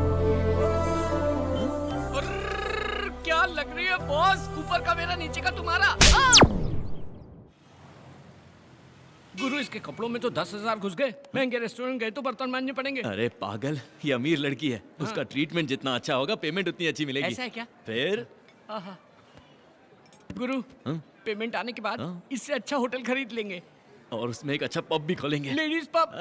क्या लग रही है बॉस? ऊपर का मेरा, नीचे का तुम्हारा। गुरु, इसके कपड़ों में तो 10,000 घुस गए। महंगे रेस्टोरेंट गए तो बर्तन मांजने पड़ेंगे। अरे पागल, ये अमीर लड़की है। हाँ। उसका ट्रीटमेंट जितना अच्छा होगा, पेमेंट उतनी अच्छी मिलेगी। ऐसा है क्या? फिर गुरु, हाँ? पेमेंट आने के बाद इससे अच्छा होटल खरीद लेंगे और उसमें एक अच्छा पब भी खोलेंगे। Ladies pub.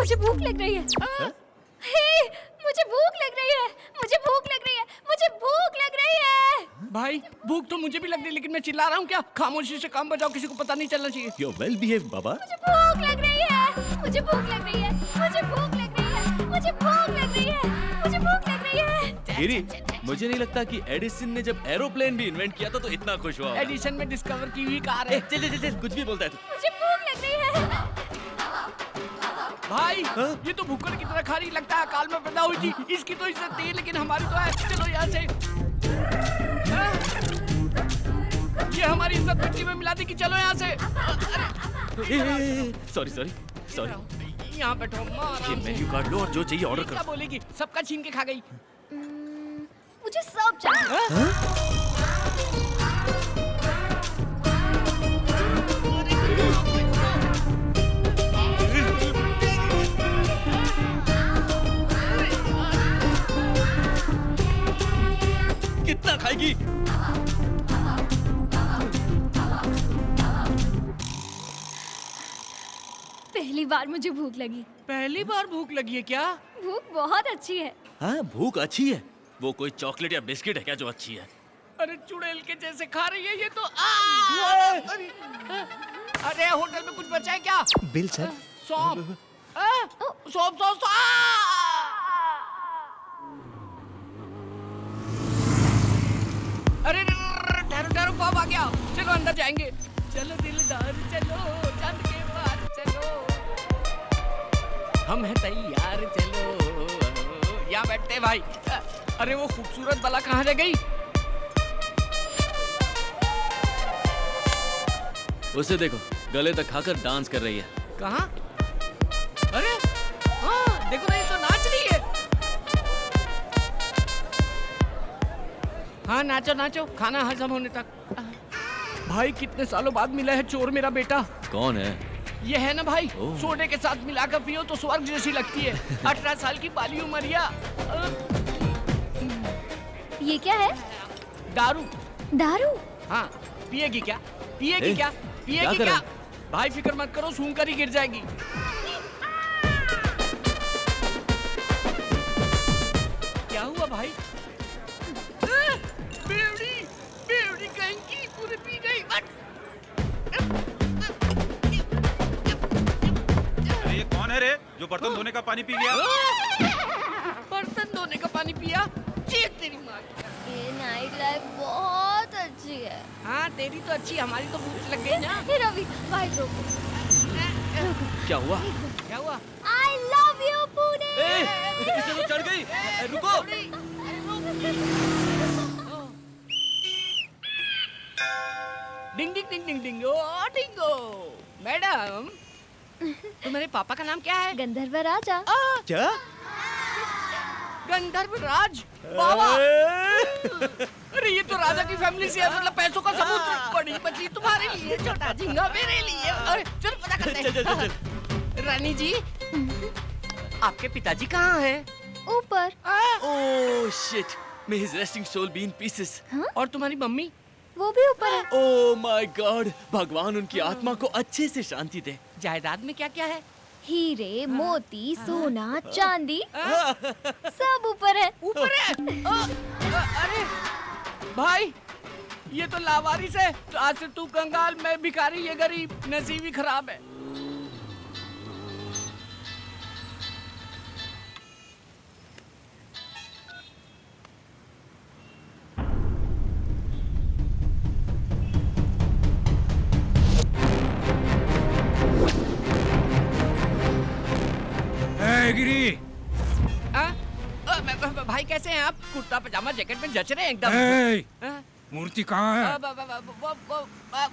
मुझे भूख लग रही है। हे, मुझे भूख लग रही है, मुझे भूख लग रही है, मुझे भूख लग रही है। भाई भूख तो मुझे भी लग रही है, लेकिन मैं चिल्ला रहा हूँ क्या? खामोशी से काम बजाओ, किसी को पता नहीं चलना चाहिए। You're well behaved, बाबा। मुझे भूख लग रही है, मुझे भूख लग रही है, मुझे भूख लग रही है, मुझे भूख लग रही है, मुझे भूख लग रही है। गिरी, मुझे नहीं लगता कि एडिसन ने जब एरोप्लेन भी इन्वेंट किया था तो इतना खुश हुआ होगा। एडिसन में डिस्कवर की हुई कार है। चल चल चल, कुछ भी बोलता है तू। मुझे भूख लग रही है। भाई ये तो भूखड़ की तरह खा रही लगता है, काल में पैदा हुई थी। इसकी तो इज्जत थी, लेकिन हमारी तो है। चलो यहाँ से। ये हमारी इज्जत मिट्टी में मिला दी कि चलो यहाँ से। Sorry sorry sorry. यहाँ बैठो, ये मेन्यू कार्ड लो और जो चाहिए ऑर्डर क्या करो। बोलेगी? सबका छीन के खा गई। मुझे सब चाहिए। कितना खाएगी? पहली बार मुझे भूख लगी। पहली बार भूख लगी है क्या? भूख बहुत अच्छी है। हाँ, भूख अच्छी है। वो कोई चॉकलेट या बिस्किट है क्या जो अच्छी है? अरे चुड़ैल के जैसे खा रही है ये तो। अरे होटल में कुछ बचा है क्या? Bill sir. सौंफ। सौंफ सौंफ। अरे ठहरो ठहरो, पाप आ गया। चलो अंदर जाएंगे। चलो दिलदार चलो, चांद के पार चलो, हम हैं तैयार चलो। यहाँ बैठते भाई। अरे वो खूबसूरत बला कहाँ रह गई? उसे देखो, गले तक खाकर डांस कर रही है। कहाँ? अरे हाँ, देखो ना, ये तो नाच रही है। हाँ नाचो नाचो, खाना हजम होने तक। भाई कितने सालों बाद मिला है चोर मेरा बेटा। कौन है? ये है ना भाई, ओह। सोडे के साथ मिलाकर पियो तो स्वर्ग जैसी लगती है। 18 साल की बाली उमरिया। ये क्या है? दारू। दारू? हाँ, पिएगी क्या? पिएगी क्या? पिएगी क्या? भाई फिक्र मत करो, सूंघ कर ही गिर जाएगी। क्या हुआ भाई? बेवड़ी, बेवड़ी कहीं की पूरी पी गई। ये कौन है रे जो बर्तन धोने का पानी पी गया? बर्तन धोने का पानी पिया? चीख तेरी माँ। ये नाइट लाइफ बहुत अच्छी है। हाँ तेरी तो अच्छी, हमारी तो भूख लग गई ना। हे रवि, भाई रोको। क्या हुआ? क्या हुआ? I love you Pune. इसे तो चढ़ गई। रुको। डिंग डिंग डिंग डिंग डिंगो डिंगो। मैडम, तुम्हारे पापा का नाम क्या है? गंधर्व राजा। क्या? गंधर्व राज? बाबा! अरे ये तो राजा की फैमिली से है, मतलब पैसों का सबूत। बड़ी बची तुम्हारे लिए, छोटा झिंगा मेरे लिए। अरे चल पता करते हैं। रानी जी, आपके पिताजी कहाँ हैं? ऊपर। Oh shit, may his resting soul be in pieces. और तुम्हारी मम्मी? वो भी ऊपर है। ओह माय गॉड, भगवान उनकी आत्मा को अच्छे से शांति दे। जायदाद में क्या क्या है? हीरे, मोती, सोना, चांदी, सब ऊपर है। ऊपर है? अरे भाई, ये तो लावारिस है। तो आज से तू कंगाल, मैं भिखारी, ये गरीब। नसीब ही खराब है। गिरी। भाई कैसे हैं आप? कुर्ता पजामा जैकेट में जच रहे हैं एकदम। मूर्ति कहाँ है?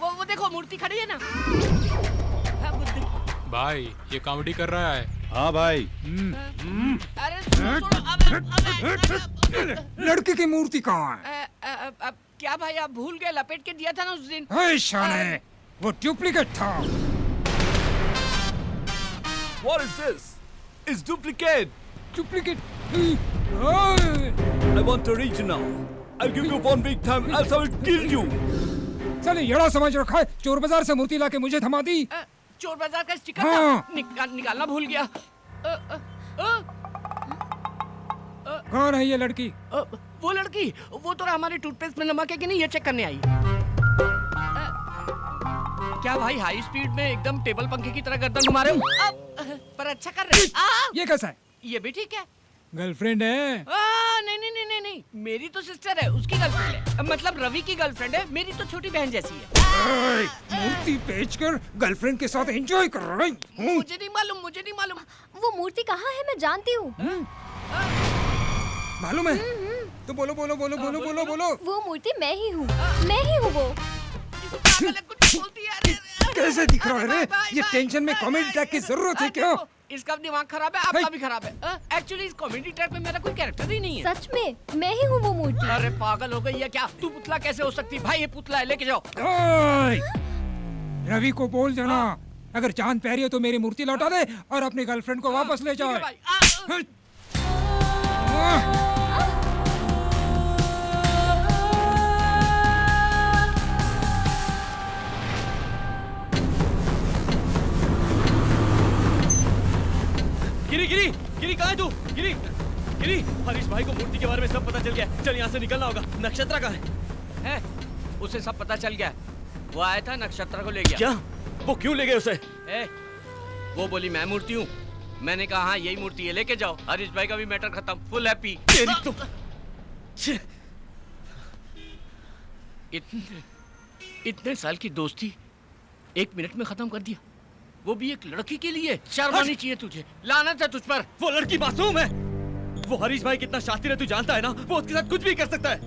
वो देखो मूर्ति खड़ी है ना। भाई ये कॉमेडी कर रहा है। हाँ भाई। अरे लड़की की मूर्ति कहाँ है? क्या भाई आप भूल गए? लपेट के दिया था ना उस दिन। शाने, वो डुप्लीकेट था। What is this? It's duplicate. Duplicate. I want original. I'll give you 1 week time, else I will kill you. साले यड़ा समझ रखा है, चोर बाजार से मूर्ति लाके मुझे थमा दी। चोर बाजार का स्टिकर हाँ। था, निकालना भूल गया। कौन है ये लड़की? वो लड़की, वो तो हमारे टूथपेस्ट में नमक है कि नहीं ये चेक करने आई। क्या भाई हाई स्पीड में एकदम टेबल पंखे की तरह गर्दन घुमा रहे हो? पर अच्छा कर रहे हो। ये कैसा है? ये भी ठीक है। गर्लफ्रेंड है? नहीं नहीं नहीं नहीं नहीं, मेरी तो सिस्टर है, उसकी गर्लफ्रेंड है। मतलब रवि की गर्लफ्रेंड है, मेरी तो छोटी बहन जैसी है। मूर्ति बेचकर गर्लफ्रेंड के साथ एंजॉय कर रही हूँ। मुझे नहीं मालूम, मुझे नहीं मालूम। वो मूर्ति कहाँ है? मैं जानती हूँ। मालूम है? तो बोलो बोलो बोलो बोलो बोलो बोलो। वो मूर्ति मैं ही हूँ, मैं ही हूँ वो। कैसे दिख रहा है रे? ये टेंशन में कॉमेडी ट्रैक की जरूरत है क्या? इसका दिमाग खराब है, आपका भी खराब है। एक्चुअली इस कॉमेडी ट्रैक में मेरा कोई कैरेक्टर ही नहीं है। सच में मैं ही हूँ वो मूर्ति। अरे पागल हो गई है क्या? तू पुतला कैसे हो सकती? भाई ये पुतला है, लेके जाओ। रवि को बोल देना अगर जान प्यारी हो तो मेरी मूर्ति लौटा दे और अपनी गर्लफ्रेंड को वापस ले जाए। गिरी गिरी गिरी कहाँ है तू? गिरी गिरी, हरीश भाई को मूर्ति के बारे में सब पता चल गया। चल यहाँ से निकलना होगा। नक्षत्रा कहाँ है? उसे सब पता चल गया। वो आया था, नक्षत्रा को ले गया। क्या? वो क्यों ले गए उसे? वो बोली मैं मूर्ति हूँ। मैंने कहा हाँ यही मूर्ति है, लेके जाओ। हरीश भाई का भी मैटर खत्म, फुल हैप्पी। तेरी तो इतने साल की दोस्ती 1 मिनट में खत्म कर दिया, वो भी एक लड़की के लिए। शर्म आनी चाहिए तुझे। लानत है तुझ पर। वो लड़की मासूम है। वो हरीश भाई कितना शातिर है तू जानता है ना? वो उसके साथ कुछ भी कर सकता है।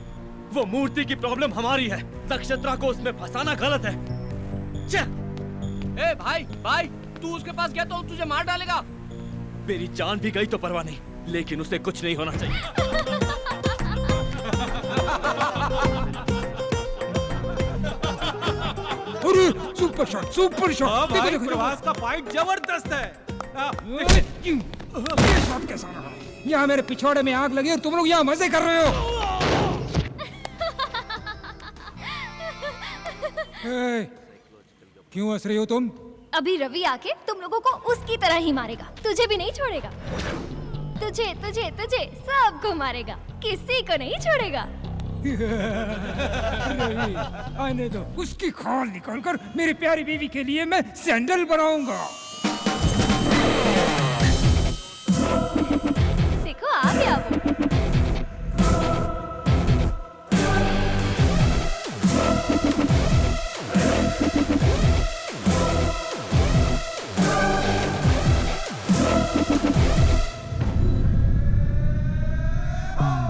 वो मूर्ति की प्रॉब्लम हमारी है, नक्षत्रा को उसमें फंसाना गलत है। भाई भाई, तू उसके पास गया तो तुझे मार डालेगा। मेरी जान भी गई तो परवाह नहीं, लेकिन उसे कुछ नहीं होना चाहिए। Super shot, super shot. भाई प्रवास का फाइट जबरदस्त है। ये शॉट कैसा रहा? यहाँ मेरे पिछवाड़े में आग लगी और तुम लोग यहाँ मजे कर रहे हो। क्यों हंस रही हो तुम? अभी रवि आके तुम लोगों को उसकी तरह ही मारेगा। तुझे भी नहीं छोड़ेगा। तुझे तुझे तुझे सबको मारेगा, किसी को नहीं छोड़ेगा। आने दो, उसकी खाल निकालकर मेरी प्यारी बीवी के लिए मैं सैंडल बनाऊंगा। देखो आ गया वो।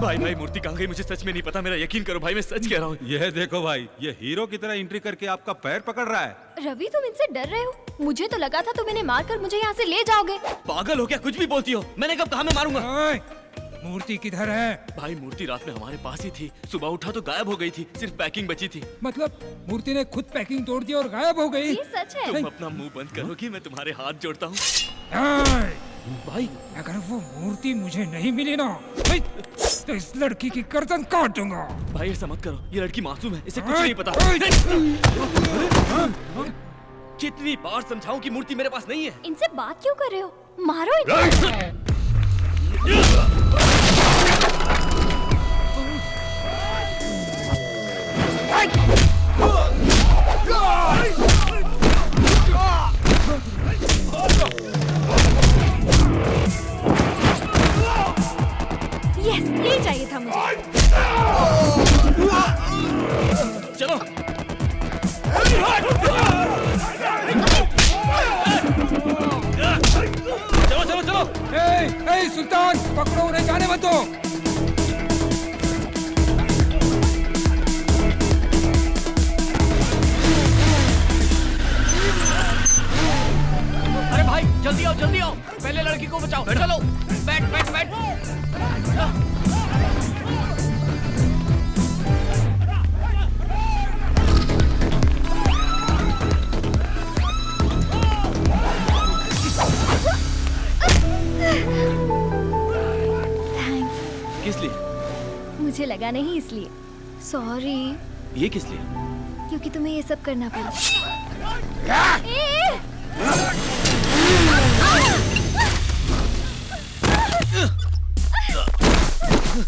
भाई भाई मूर्ति कहाँ गई? मुझे सच में नहीं पता। मेरा यकीन करो भाई, मैं सच कह रहा हूँ। यह देखो भाई, ये हीरो की तरह एंट्री करके आपका पैर पकड़ रहा है। रवि तुम इनसे डर रहे हो? मुझे तो लगा था तुम इन्हें मारकर मुझे यहाँ से ले जाओगे। पागल हो क्या? कुछ भी बोलती हो। मैंने कब कहा मैं मारूंगा? मूर्ति किधर है? भाई मूर्ति रात में हमारे पास ही थी, सुबह उठा तो गायब हो गई थी, सिर्फ पैकिंग बची थी। मतलब मूर्ति ने खुद पैकिंग तोड़ दी और गायब हो गई? ये सच है। तुम अपना मुंह बंद करोगी? मैं तुम्हारे हाथ जोड़ता हूँ। भाई अगर वो मूर्ति मुझे नहीं मिली ना तो इस लड़की की गर्दन काट दूंगा। भाई ऐसा मत करो, ये लड़की मासूम है, इसे कुछ नहीं पता। कितनी बार समझाऊं कि मूर्ति मेरे पास नहीं है। इनसे बात क्यों कर रहे हो? मारो इन्हें। यस, ये चाहिए था मुझे। चलो चलो चलो चलो। ए सुल्तान, पकड़ो उन्हें, जाने मत दो। अरे भाई जल्दी आओ, जल्दी आओ, पहले लड़की को बचाओ। चलो बैठ बैठ बैठ। किस लिए? मुझे लगा नहीं इसलिए। सॉरी। ये किस लिए? क्योंकि तुम्हें ये सब करना पड़ा। ए,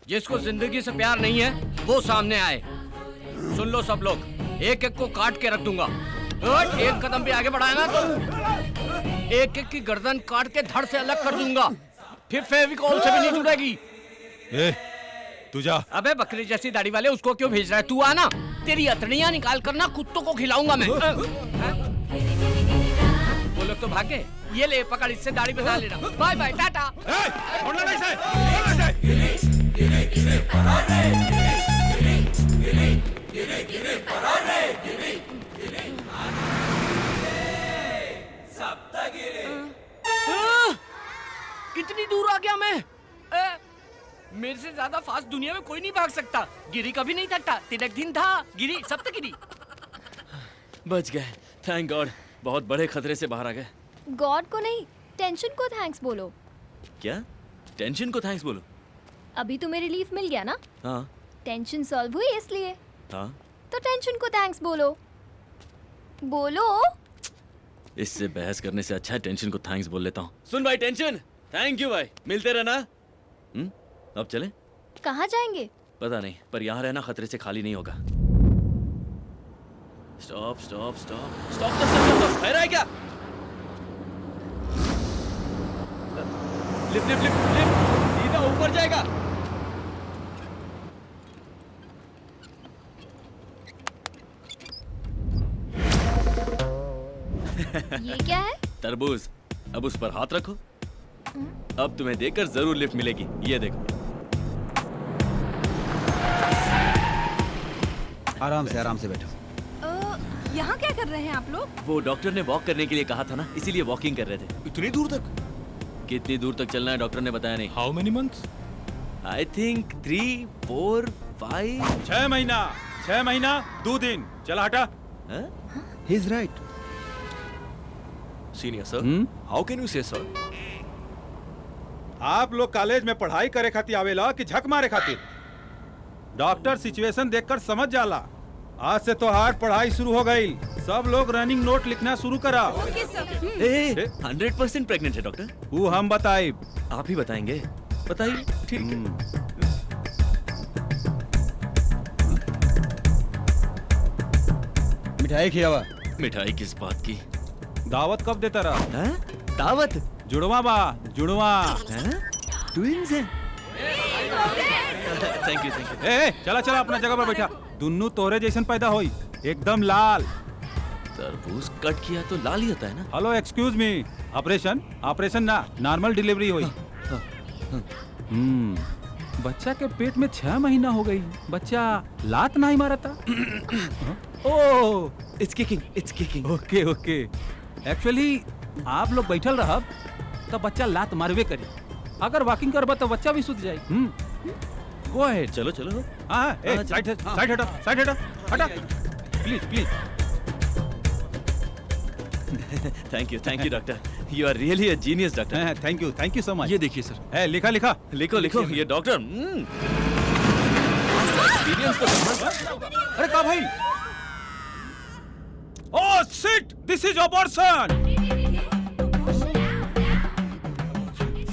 जिसको जिंदगी से प्यार नहीं है वो सामने आए। सुन लो सब लोग, एक एक को काट के रख दूंगा। एक कदम भी आगे बढ़ाया ना तो एक एक की गर्दन काट के धड़ से अलग कर दूंगा, फिर फेविकॉल से भी नहीं जुड़ेगी। तू जा। अबे बकरी जैसी दाढ़ी वाले, उसको क्यों भेज रहा है? तू आना, तेरी अतड़ियां निकाल कर ना कुत्तों को खिलाऊंगा मैं। वो लोग तो भागे। ये ले पकड़, इससे दाढ़ी बना लेना। Bye bye, tata. इतनी दूर आ गया मैं। मेरे से ज्यादा फास्ट दुनिया में कोई नहीं भाग सकता। गिरी कभी नहीं थकता। तिलक दिन था, गिरी सप्तगिरी। बच गए, थैंक गॉड। बहुत बड़े खतरे से बाहर आ गए। गॉड को नहीं, टेंशन को थैंक्स बोलो। क्या? टेंशन को थैंक्स बोलो? अभी तुम्हें रिलीफ मिल गया ना? हाँ। टेंशन सॉल्व हुई इसलिए। हाँ। तो टेंशन को थैंक्स बोलो। बोलो। इससे बहस करने से अच्छा है टेंशन को थैंक्स बोल लेता हूँ। सुन भाई टेंशन, थैंक यू भाई, मिलते रहना। अब चले? कहाँ जाएंगे? पता नहीं, पर यहाँ रहना खतरे से खाली नहीं होगा। Stop stop stop stop stop, खैर है क्या? लिफ्ट लिफ्ट लिफ्ट लिफ्ट, सीधा ऊपर जाएगा। ये क्या है? तरबूज। अब उस पर हाथ रखो। अब तुम्हें देखकर जरूर लिफ्ट मिलेगी। ये देखो। आराम से बैठो। यहाँ क्या कर रहे हैं आप लोग? वो डॉक्टर ने वॉक करने के लिए कहा था ना, इसीलिए वॉकिंग कर रहे थे। इतनी दूर तक? कितनी दूर तक चलना है डॉक्टर ने बताया नहीं। How many months? I think 3, 4, 5। 6 महीना, 6 महीना 2 दिन। चला हटा। He is right. Senior sir, how can you से सर? आप लोग कॉलेज में पढ़ाई करे खातिर आवेला कि झक मारे खातिर? डॉक्टर सिचुएशन देखकर समझ जाला। आज से तो हार्ड पढ़ाई शुरू हो गई। सब लोग रनिंग नोट लिखना शुरू करा। 100% प्रेग्नेंट है डॉक्टर। वो हम बताए। आप ही बताएंगे? बताइए। ठीक है। मिठाई खिलावा। मिठाई किस बात की? दावत कब देता रहा? दावत? जुड़वा बा, जुड़वा। ट्विंस हैं। Thank you thank you. चला चला अपना जगह पर बैठा। दुन्नू तोरे जैसन पैदा होई, एकदम लाल। तरबूज कट किया तो लाल ही होता है ना? Hello excuse me, operation? Operation ना, नॉर्मल डिलीवरी हुई। बच्चा के पेट में 6 महीना हो गई, बच्चा लात नहीं मारा था। Oh it's kicking, it's kicking. Okay okay. Actually आप लोग बैठल रहब तो बच्चा लात मारवे करी। अगर वॉकिंग करबा तो बच्चा भी सुत जाए। Go ahead. चलो चलो। हाँ, साइड हटा, साइड हटा, हटा। Please please. Thank you doctor. You are really a genius doctor. Thank you so much. ये देखिए सर। लिखा लिखा लिखो लिखो। ये डॉक्टर एक्सपीरियंस तो। अरे का भाई? Oh shit, this is abortion.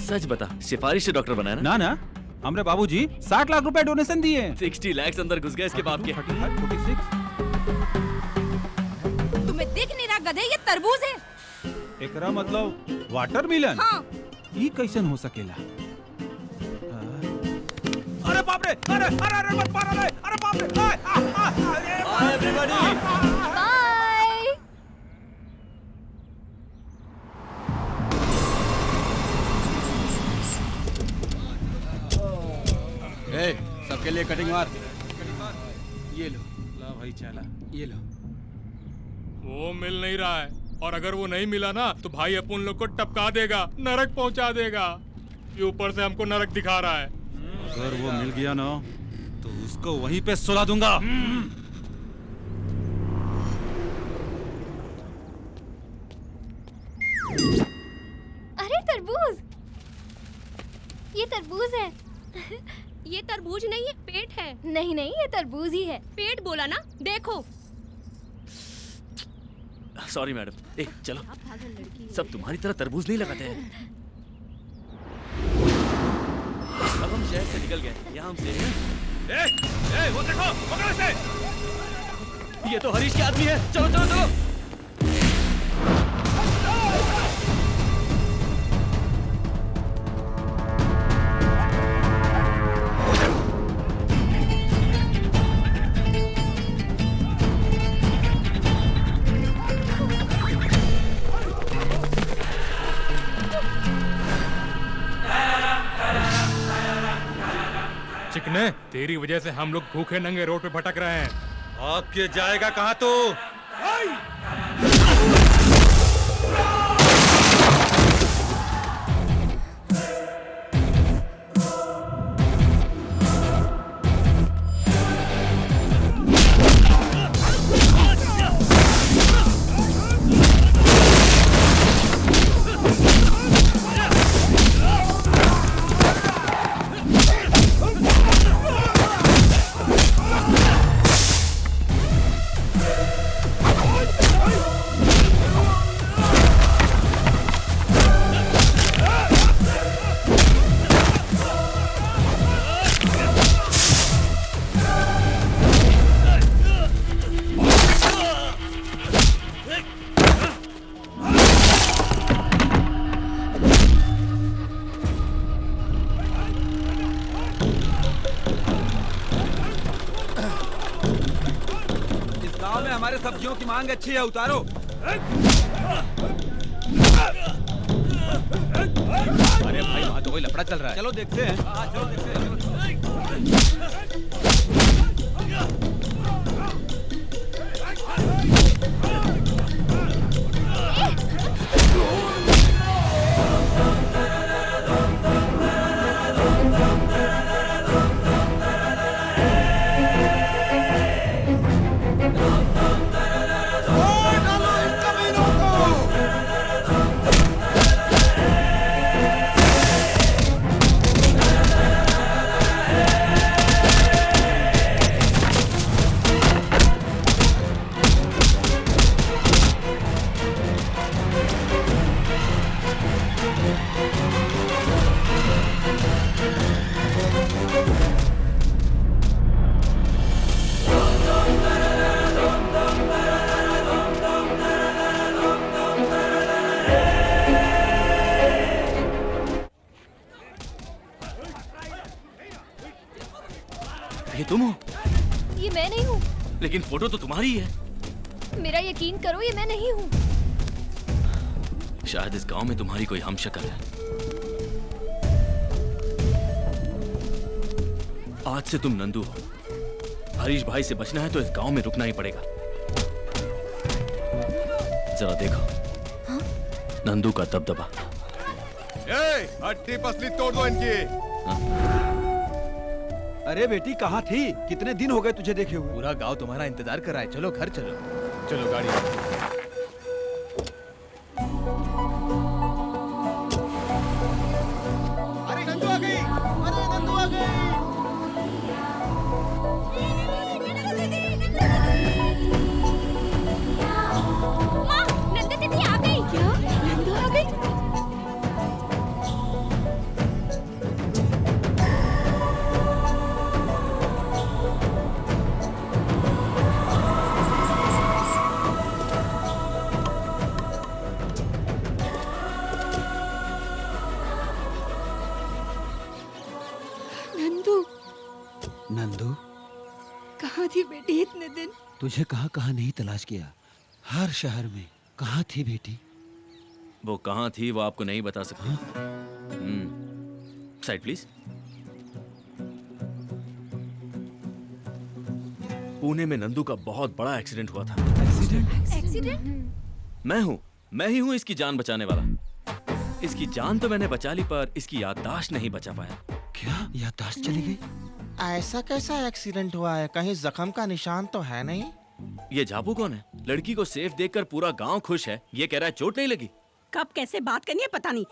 सच बता, सिफारिश से डॉक्टर बनाया ना? ना, हमरे बाबूजी 60 लाख रुपए डोनेशन दिए। 60 लाख अंदर घुस गए इसके बाप के। 46। तुम्हें दिख नहीं रहा गधे, ये तरबूज है। एकरा मतलब वाटरमेलन? हाँ। ई कैसन हो सकेला? अरे बाप रे, अरे अरे अरे मत मारो रे, अरे बाप रे। Bye everybody. बाय। सबके लिए कटिंग मार। ये लो। ला भाई चला। ये लो। वो मिल नहीं रहा है, और अगर वो नहीं मिला ना तो भाई अपन लोग को टपका देगा, नरक पहुंचा देगा। ये ऊपर से हमको नरक दिखा रहा है। अगर वो मिल गया ना तो उसको वहीं पे सुला दूंगा। अरे तरबूज, ये तरबूज है। ये तरबूज नहीं है, पेट है। नहीं नहीं, ये तरबूज ही है। पेट बोला ना, देखो। Sorry madam. चलो, सब तुम्हारी तरह तरबूज नहीं लगाते हैं। अब हम शहर से निकल गए, यहाँ हम सेफ हैं। वो देखो, पकड़ो इसे। ये तो हरीश के आदमी है। चलो चलो चलो। चिकने, तेरी वजह से हम लोग भूखे नंगे रोड पे भटक रहे हैं। आपके जाएगा कहाँ तू? हमारे सब्जियों की मांग अच्छी है, उतारो। अरे भाई, वहाँ तो कोई लफड़ा चल रहा है। चलो देखते हैं। चलो देखते हैं। ये तुम हो? ये मैं नहीं हूँ। लेकिन फोटो तो तुम्हारी है। मेरा यकीन करो, ये मैं नहीं हूँ। शायद इस गांव में तुम्हारी कोई हमशक्ल है। आज से तुम नंदू हो। हरीश भाई से बचना है तो इस गांव में रुकना ही पड़ेगा। जरा देखो। हाँ? नंदू का दबदबा। हड्डी पसली तोड़ दो इनकी। अरे बेटी, कहाँ थी? कितने दिन हो गए तुझे देखे हुए? पूरा गांव तुम्हारा इंतजार कर रहा है। चलो घर चलो। चलो गाड़ी। अरे नंदू आ गई। अरे नंदू आ गई। माँ, नंदू दीदी आ गई। क्या? नंदू आ गई? नंदू, कहाँ थी बेटी इतने दिन? तुझे कहाँ कहाँ नहीं तलाश किया, हर शहर में। कहाँ थी बेटी? वो कहाँ थी वो आपको नहीं बता सकती। Side please. पुणे में नंदू का बहुत बड़ा एक्सीडेंट हुआ था। एक्सीडेंट? मैं ही हूँ इसकी जान बचाने वाला। इसकी जान तो मैंने बचा ली, पर इसकी याददाश्त नहीं बचा पाया। क्या याददाश्त चली गई? ऐसा कैसा एक्सीडेंट हुआ है? कहीं जख्म का निशान तो है नहीं? ये झापू कौन है? लड़की को सेफ देखकर पूरा गांव खुश है। ये कह रहा है चोट नहीं लगी। कब कैसे बात करनी है पता नहीं।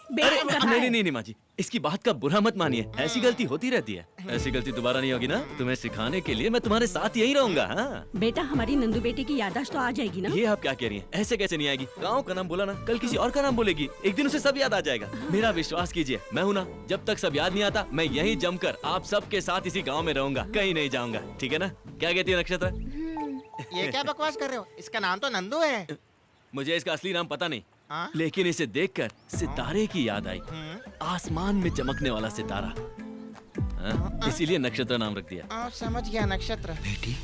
अरे नहीं माँ जी, इसकी बात का बुरा मत मानिए, ऐसी गलती होती रहती है। ऐसी गलती दोबारा नहीं होगी ना? तुम्हें सिखाने के लिए मैं तुम्हारे साथ यहीं रहूंगा। हाँ बेटा, हमारी नंदू बेटी की याददाश्त तो आ जाएगी ना? ये आप क्या कह रही हैं? ऐसे कैसे नहीं आएगी? गाँव का नाम बोला ना, कल किसी और का नाम बोलेगी, एक दिन उसे सब याद आ जाएगा। मेरा विश्वास कीजिए, मैं हूँ ना, जब तक सब याद नहीं आता मैं यहीं जमकर आप सबके साथ इसी गाँव में रहूंगा, कहीं नहीं जाऊंगा। ठीक है ना? क्या कहती है नक्षत्र? ये क्या बकवास कर रहे हो? इसका नाम तो नंदू है। मुझे इसका असली नाम पता नहीं, लेकिन इसे देखकर सितारे की याद आई, आसमान में चमकने वाला सितारा, इसीलिए नक्षत्र नाम रख दिया। आप समझ गया नक्षत्र। बेटी,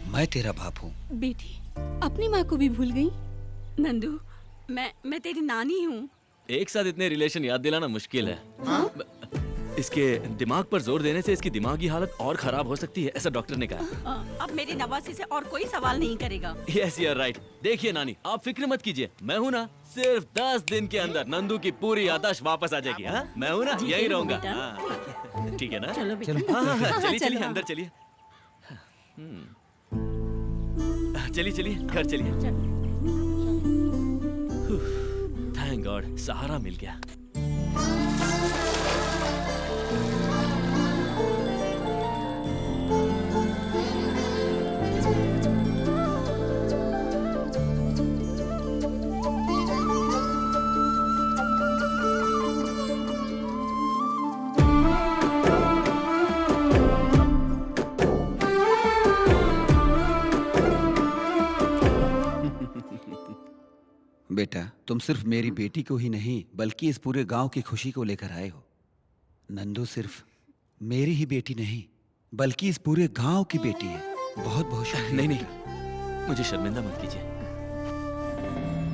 मैं तेरा बाप हूँ। बेटी अपनी माँ को भी भूल गई? नंदू, मैं तेरी नानी हूँ। एक साथ इतने रिलेशन याद दिलाना मुश्किल है। इसके दिमाग पर जोर देने से इसकी दिमागी हालत और खराब हो सकती है, ऐसा डॉक्टर ने कहा। अब मेरी नवासी से और कोई सवाल नहीं करेगा। Yes you are right. देखिए नानी, आप फिक्र मत कीजिए, मैं हूँ ना, सिर्फ 10 दिन के अंदर नंदू की पूरी याददाश्त वापस आ जाएगी। हाँ मैं हूँ ना, यही रहूंगा। ठीक है ना? चलिए चलिए अंदर चलिए। चलिए घर चलिए। थैंक गॉड, सहारा मिल गया। बेटा, तुम सिर्फ मेरी बेटी को ही नहीं बल्कि इस पूरे गांव की खुशी को लेकर आए हो। नंदू सिर्फ मेरी ही बेटी नहीं बल्कि इस पूरे गांव की बेटी है। बहुत बहुत शुक्रिया। नहीं, मुझे शर्मिंदा मत कीजिए।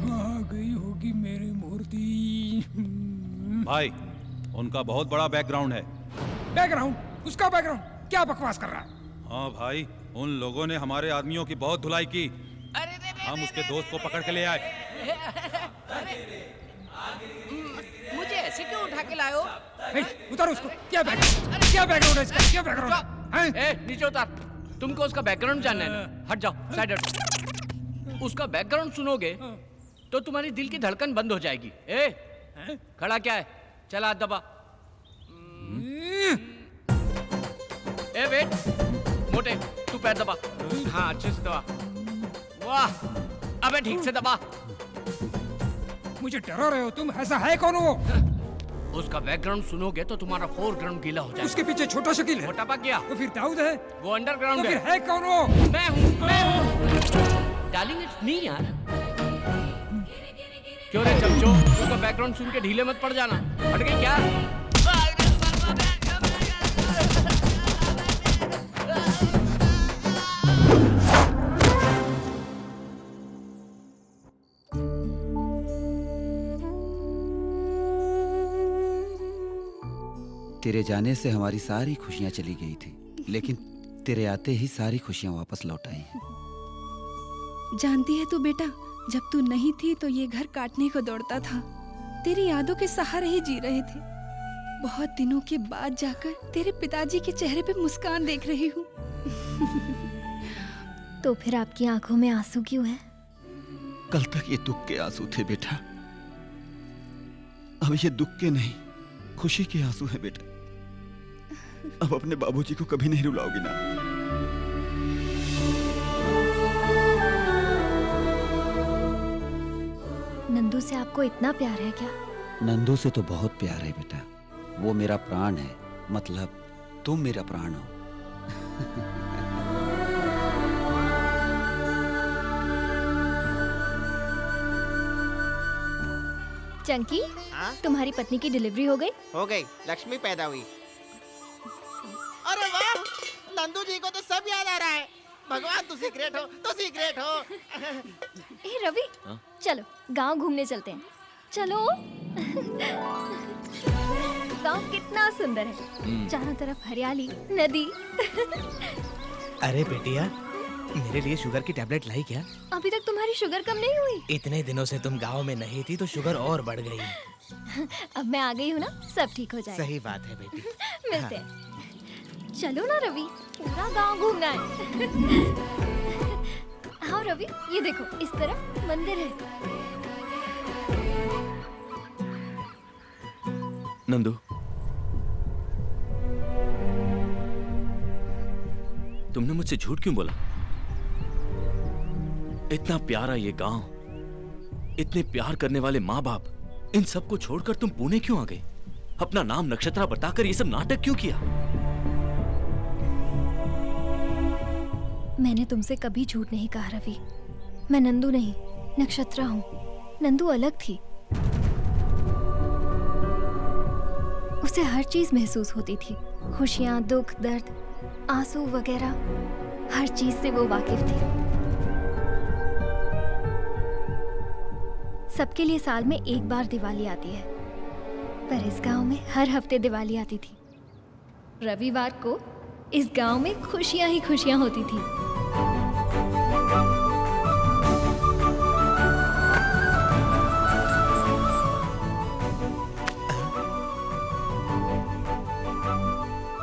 आ गई होगी मेरी मूर्ति। भाई, उनका बहुत बड़ा बैकग्राउंड है। बैकग्राउंड? उसका बैकग्राउंड? क्या बकवास कर रहा है? हाँ भाई, उन लोगों ने हमारे आदमियों की बहुत धुलाई की। हम उसके दोस्त को पकड़ के ले आए। मुझे ऐसे क्यों उठा के लाए हो? उतारो उसको। क्या बैकग्राउंड है इसका? क्या बैकग्राउंड है? नीचे उतार। तुमको उसका बैकग्राउंड जानना है ना? हट जाओ, साइड हट। उसका बैकग्राउंड सुनोगे तो तुम्हारी दिल की धड़कन बंद हो जाएगी। खड़ा क्या है? चला हाथ दबा। वेट, मोटे तू पैर दबा। हाँ अच्छे से दबा। वाह, अबे ठीक से दबा। मुझे डरा रहे हो तुम? ऐसा है कौन वो? उसका बैकग्राउंड सुनोगे तो तुम्हारा फोरग्राउंड गीला हो जाएगा। उसके पीछे छोटा शकील है। मोटा पक गया। तो फिर दाऊद है। वो अंडरग्राउंड तो है। फिर है कौन वो? मैं हूँ। डार्लिंग इट्स मी यार। क्यों रे चमचो, उसका बैकग्राउंड सुन के ढीले मत पड़ जाना। हट गई क्या? तेरे जाने से हमारी सारी खुशियां चली गई थी, लेकिन तेरे आते ही सारी खुशियां वापस लौट आई हैं। जानती है तू बेटा, जब तू नहीं थी तो ये घर काटने को दौड़ता था। तेरी यादों के सहारे ही जी रहे थे। बहुत दिनों के बाद जाकर तेरे पिताजी के चेहरे पे मुस्कान देख रही हूँ। तो फिर आपकी आंखों में आंसू क्यों है? कल तक ये दुख के आंसू थे बेटा, अब ये दुख के नहीं खुशी के आंसू है बेटा। अब अपने बाबूजी को कभी नहीं रुलाओगी ना? नंदू से आपको इतना प्यार है क्या? नंदू से तो बहुत प्यार है बेटा, वो मेरा प्राण है, मतलब तुम मेरा प्राण हो। चंकी, तुम्हारी पत्नी की डिलीवरी हो गई? हो गई, लक्ष्मी पैदा हुई। अरे वाह, नंदू जी को तो सब याद आ रहा है। भगवान तू सीक्रेट हो, तू सीक्रेट हो। ए रवि, चलो गांव घूमने चलते हैं। चलो। गांव कितना सुंदर है, चारों तरफ हरियाली, नदी। अरे बेटिया, मेरे लिए शुगर की टैबलेट लाई क्या? अभी तक तुम्हारी शुगर कम नहीं हुई? इतने दिनों से तुम गांव में नहीं थी तो शुगर और बढ़ गई। अब मैं आ गई हूँ ना, सब ठीक हो जाएगा। सही बात है बेटी। मिलते हैं। चलो ना रवि, पूरा गांव घूमना है। हाँ रवि, ये देखो, इस तरफ मंदिर है। नंदू, तुमने मुझसे झूठ क्यों बोला? इतना प्यारा ये गांव, इतने प्यार करने वाले माँ बाप, इन सबको छोड़कर तुम पुणे क्यों आ गई? अपना नाम नक्षत्रा बताकर ये सब नाटक क्यों किया? मैंने तुमसे कभी झूठ नहीं कहा रवि। मैं नंदू नहीं, नक्षत्रा हूँ। नंदू अलग थी, उसे हर चीज महसूस होती थी, खुशियाँ, दुख, दर्द, आंसू वगैरह, हर चीज से वो वाकिफ थी। सबके लिए साल में एक बार दिवाली आती है, पर इस गांव में हर हफ्ते दिवाली आती थी। रविवार को इस गांव में खुशियां ही खुशियां होती थी।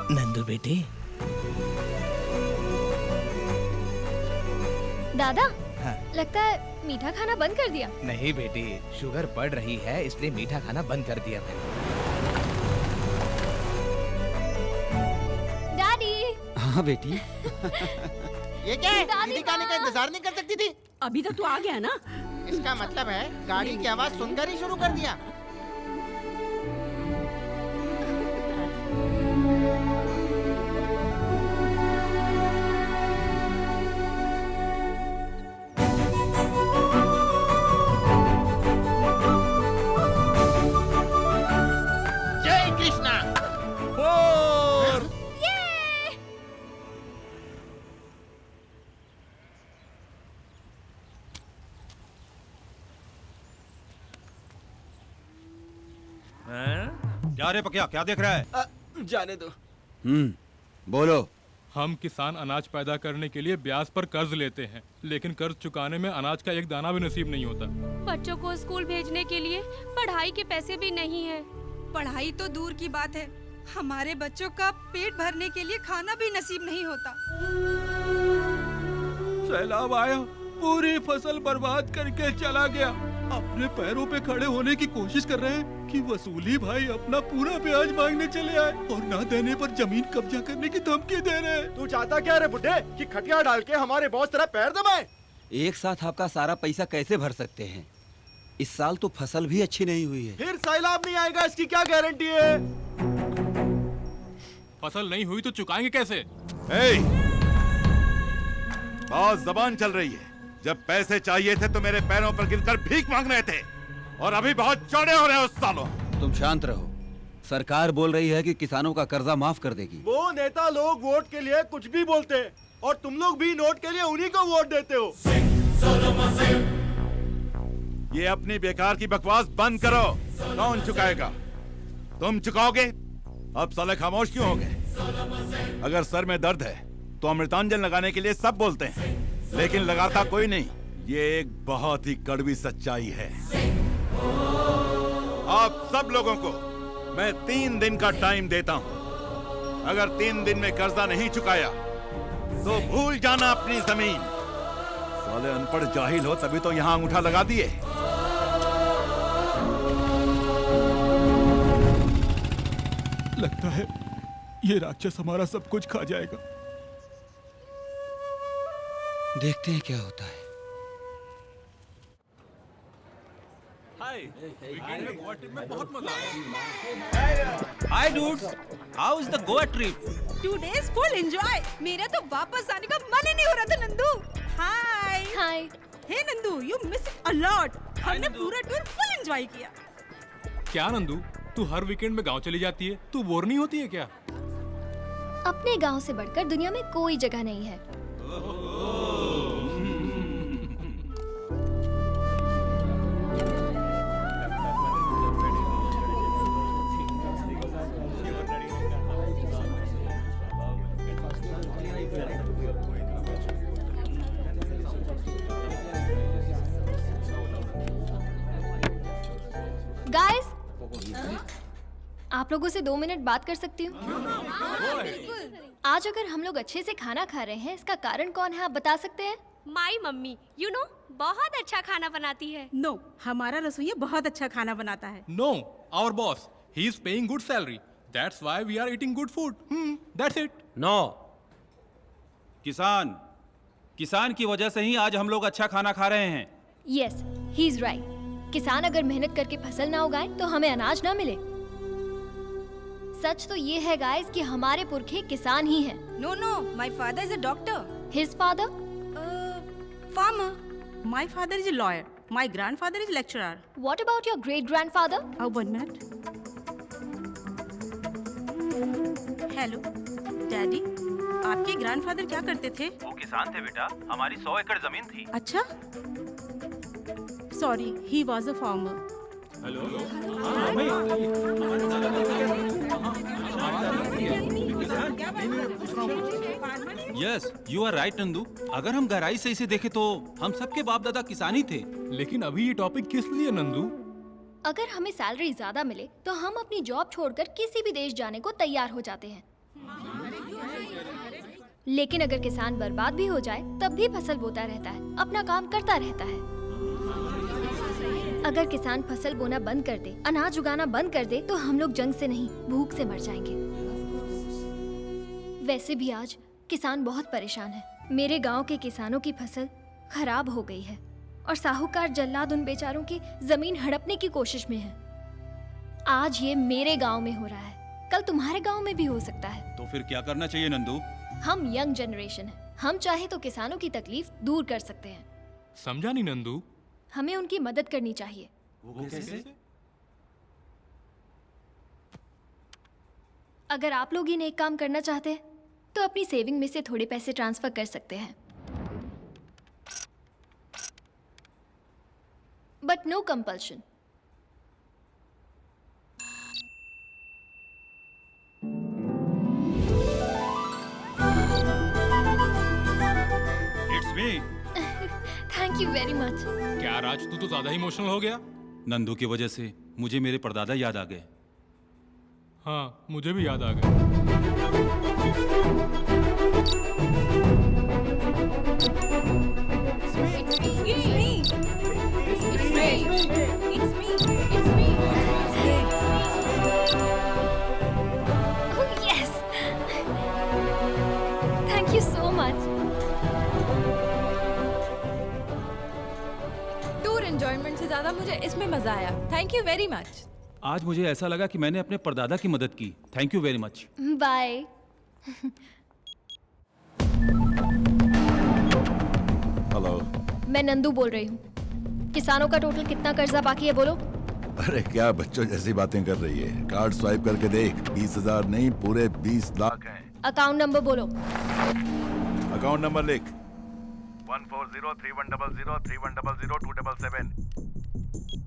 नंदू बेटे, दादा, हाँ। लगता है मीठा खाना बंद कर दिया। नहीं बेटी, शुगर बढ़ रही है इसलिए मीठा खाना बंद कर दिया मैंने। डैडी। हाँ बेटी। ये क्या है? दीदी का आने का इंतजार नहीं कर सकती थी? अभी तक तू आ गया ना? इसका मतलब है गाड़ी की आवाज सुनकर ही शुरू कर दिया। जय कृष्णा। क्या रे पकिया, क्या देख रहा है? जाने दो। बोलो। हम किसान अनाज पैदा करने के लिए ब्याज पर कर्ज लेते हैं, लेकिन कर्ज चुकाने में अनाज का एक दाना भी नसीब नहीं होता। बच्चों को स्कूल भेजने के लिए पढ़ाई के पैसे भी नहीं है। पढ़ाई तो दूर की बात है, हमारे बच्चों का पेट भरने के लिए खाना भी नसीब नहीं होता। सैलाब आया, पूरी फसल बर्बाद करके चला गया। अपने पैरों पे खड़े होने की कोशिश कर रहे हैं कि वसूली भाई अपना पूरा ब्याज मांगने चले आए और ना देने पर जमीन कब्जा करने की धमकी दे रहे हैं। तू चाहता क्या रे बुड्ढे, कि खटिया डाल के हमारे बॉस तेरा पैर दबाए? एक साथ आपका सारा पैसा कैसे भर सकते हैं? इस साल तो फसल भी अच्छी नहीं हुई है। फिर सैलाब नहीं आएगा इसकी क्या गारंटी है? फसल नहीं हुई तो चुकाएंगे कैसे? बहुत जबान चल रही है। जब पैसे चाहिए थे तो मेरे पैरों पर गिरकर भीख मांग रहे थे, और अभी बहुत चौड़े हो रहे हो सालों। तुम शांत रहो। सरकार बोल रही है कि किसानों का कर्जा माफ कर देगी। वो नेता लोग वोट के लिए कुछ भी बोलते हैं, और तुम लोग भी नोट के लिए उन्हीं को वोट देते हो। ये अपनी बेकार की बकवास बंद करो। कौन चुकाएगा? तुम चुकाओगे? अब साले खामोश क्यों हो गए? अगर सर में दर्द है तो अमृतांजन लगाने के लिए सब बोलते हैं, लेकिन लगाता कोई नहीं। ये एक बहुत ही कड़वी सच्चाई है। आप सब लोगों को मैं 3 दिन का टाइम देता हूं। अगर 3 दिन में कर्जा नहीं चुकाया तो भूल जाना अपनी जमीन। साले अनपढ़ जाहिल हो तभी तो यहां अंगूठा लगा दिए। लगता है ये राक्षस हमारा सब कुछ खा जाएगा। देखते हैं क्या होता है। Hi dudes, how is the Goa trip? 2 days full enjoy। मेरा तो वापस आने का मन ही नहीं हो रहा था Nandu. Hi hi. Hey Nandu, you miss a lot. हमने पूरा टूर फुल एंजॉय किया। क्या नंदू, तू हर वीकेंड में गांव चली जाती है, तू बोर नहीं होती है क्या? अपने गांव से बढ़कर दुनिया में कोई जगह नहीं है। गाइस, आप लोगों से 2 मिनट बात कर सकती हूँ? आज अगर हम लोग अच्छे से खाना खा रहे हैं, इसका कारण कौन है, आप बता सकते हैं? माई मम्मी, यू नो, बहुत अच्छा खाना बनाती है। नो, हमारा रसोइया बहुत अच्छा खाना बनाता है। No, our boss, He is paying good salary. That's why we are eating good food. That's it. No किसान की वजह से ही आज हम लोग अच्छा खाना खा रहे हैं। Yes, he is right. किसान अगर मेहनत करके फसल ना उगाए तो हमें अनाज ना मिले। सच तो ये है गाइस कि हमारे पुरखे किसान ही हैं। No no, my father is a doctor. His father? Farmer. My father is a lawyer. My grandfather is lecturer. What about your great grandfather? One minute. Hello daddy, आपके ग्रैंडफादर क्या करते थे? वो किसान थे बेटा, हमारी 100 एकड़ जमीन थी। अच्छा, sorry, he was a farmer. Yes, you are right Nandu. अगर हम गहराई से इसे देखें तो हम सबके बाप दादा किसान ही थे। लेकिन अभी ये टॉपिक किस लिए नंदू? अगर हमें सैलरी ज्यादा मिले तो हम अपनी जॉब छोड़कर किसी भी देश जाने को तैयार हो जाते हैं। लेकिन अगर किसान बर्बाद भी हो जाए तब भी फसल बोता रहता है, अपना काम करता रहता है। अगर किसान फसल बोना बंद कर दे, अनाज उगाना बंद कर दे, तो हम लोग जंग से नहीं, भूख से मर जाएंगे। वैसे भी आज किसान बहुत परेशान है। मेरे गांव के किसानों की फसल खराब हो गई है और साहूकार जल्लाद उन बेचारों की जमीन हड़पने की कोशिश में है। आज ये मेरे गांव में हो रहा है, कल तुम्हारे गांव में भी हो सकता है। तो फिर क्या करना चाहिए नंदू? हम यंग जनरेशन है, हम चाहे तो किसानों की तकलीफ दूर कर सकते हैं। समझा नहीं नंदू? हमें उनकी मदद करनी चाहिए। वो कैसे? अगर आप लोग ही नेक काम करना चाहते हैं तो अपनी सेविंग में से थोड़े पैसे ट्रांसफर कर सकते हैं, but no compulsion. It's me. Thank you very much. क्या राज, तू तो ज्यादा ही इमोशनल हो गया। नंदू की वजह से मुझे मेरे परदादा याद आ गए। हाँ, मुझे भी याद आ गया। Thank you so much. Tour enjoyment से ज्यादा मुझे इसमें मजा आया। Thank you very much. आज मुझे ऐसा लगा कि मैंने अपने परदादा की मदद की। Thank you very much. Bye. Hello, मैं नंदू बोल रही हूँ। किसानों का टोटल कितना कर्जा बाकी है बोलो? अरे क्या बच्चों जैसी बातें कर रही है। कार्ड स्वाइप करके देख, 20,000 नहीं पूरे 20 लाख हैं। अकाउंट नंबर बोलो। अकाउंट नंबर लिख। 140310031002277।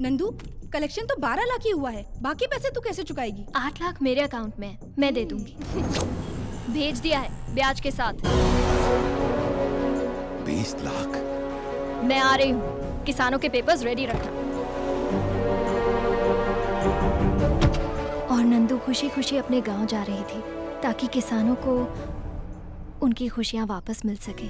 नंदू, कलेक्शन तो 12 लाख ही हुआ है, बाकी पैसे तू कैसे चुकाएगी? 8 लाख मेरे अकाउंट में है, मैं दे दूंगी। भेज दिया है ब्याज के साथ। 20 लाख। मैं आ रही हूँ, किसानों के पेपर्स रेडी रखना। और नंदू खुशी खुशी अपने गांव जा रही थी ताकि किसानों को उनकी खुशियां वापस मिल सके।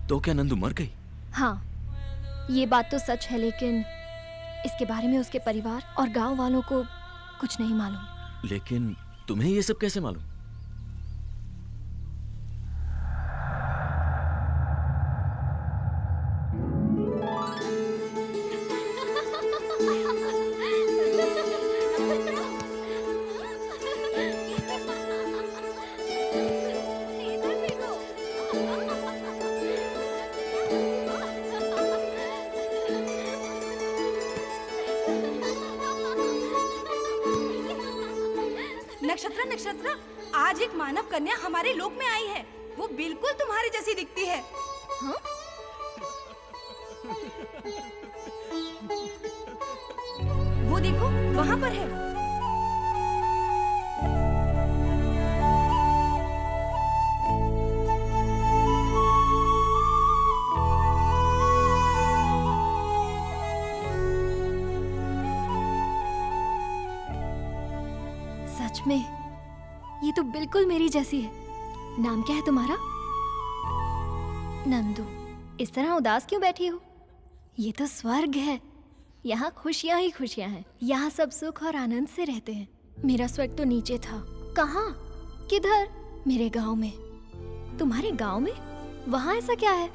तो क्या नंदू मर गई? हाँ, ये बात तो सच है, लेकिन इसके बारे में उसके परिवार और गांव वालों को कुछ नहीं मालूम। लेकिन तुम्हें ये सब कैसे मालूम? नक्षत्र, आज एक मानव कन्या हमारे लोक में आई है। वो बिल्कुल तुम्हारे जैसी दिखती है। हाँ? वो देखो वहाँ पर है। सच में ये तो बिल्कुल मेरी जैसी है। नाम क्या है तुम्हारा? नंदू। इस तरह उदास क्यों बैठी हो? ये तो स्वर्ग है। यहाँ खुशियाँ ही खुशियाँ हैं। यहाँ सब सुख और आनंद से रहते हैं। मेरा स्वर्ग तो नीचे था। कहाँ? किधर? मेरे गांव में। तुम्हारे गांव में? वहाँ ऐसा क्या है?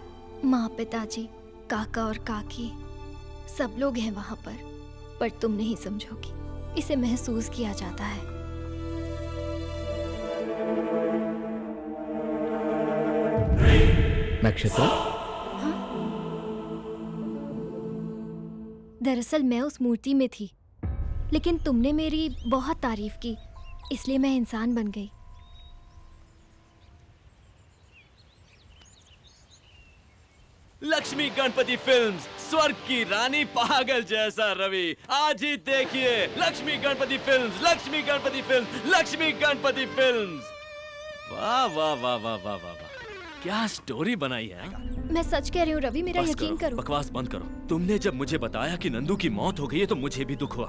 माँ, पिताजी, काका और काकी सब लोग हैं वहाँ पर तुम नहीं समझोगी। इसे महसूस किया जाता है। नक्षत्र, दरअसल मैं उस मूर्ति में थी, लेकिन तुमने मेरी बहुत तारीफ की, इसलिए मैं इंसान बन गई। लक्ष्मी गणपति फिल्म्स, स्वर्ग की रानी पागल जैसा रवि। आज ही देखिए Lakshmi Ganpati films, Lakshmi Ganpati films, Lakshmi Ganpati films. वाह वाह वाह वाह वाह वाह वाह, क्या स्टोरी बनाई है। मैं सच कह रही हूँ रवि, मेरा यकीन करो। बकवास बंद करो। तुमने जब मुझे बताया कि नंदू की मौत हो गई है तो मुझे भी दुख हुआ,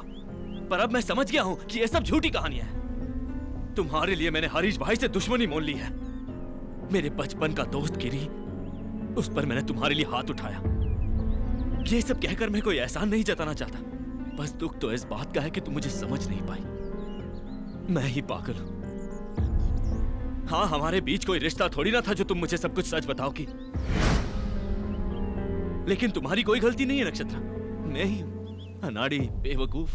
पर अब मैं समझ गया हूँ कि ये सब झूठी कहानियां हैं। तुम्हारे लिए मैंने हरीश भाई से दुश्मनी मोल ली है। मेरे बचपन का दोस्त गिरी, उस पर मैंने तुम्हारे लिए हाथ उठाया। ये सब कहकर मैं कोई एहसान नहीं जताना चाहता, बस दुख तो इस बात का है कि तुम मुझे समझ नहीं पाई। मैं ही पागल हूं। हाँ, हमारे बीच कोई रिश्ता थोड़ी ना था जो तुम मुझे सब कुछ सच बताओगी। लेकिन तुम्हारी कोई गलती नहीं है नक्षत्र, मैं ही हूं अनाड़ी, बेवकूफ।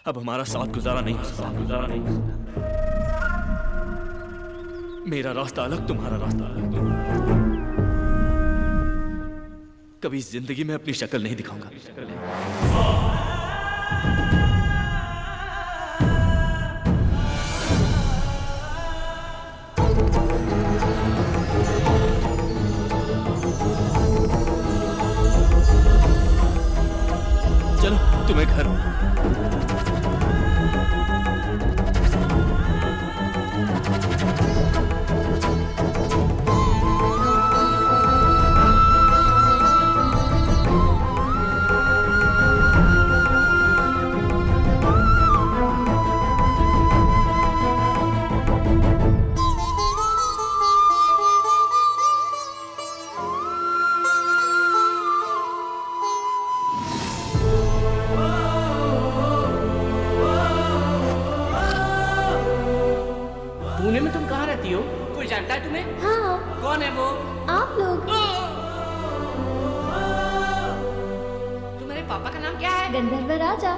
अब हमारा साथ गुजारा नहीं हो सकता। मेरा रास्ता अलग, तुम्हारा रास्ता अलग। कभी इस जिंदगी में अपनी शक्ल नहीं दिखाऊंगा। चलो तुम्हें घर। पुणे में तुम कहाँ रहती हो? कोई जानता है तुम्हें? हाँ। कौन है वो? आप लोग। तुम्हारे पापा का नाम क्या है? गंधर्व राजा।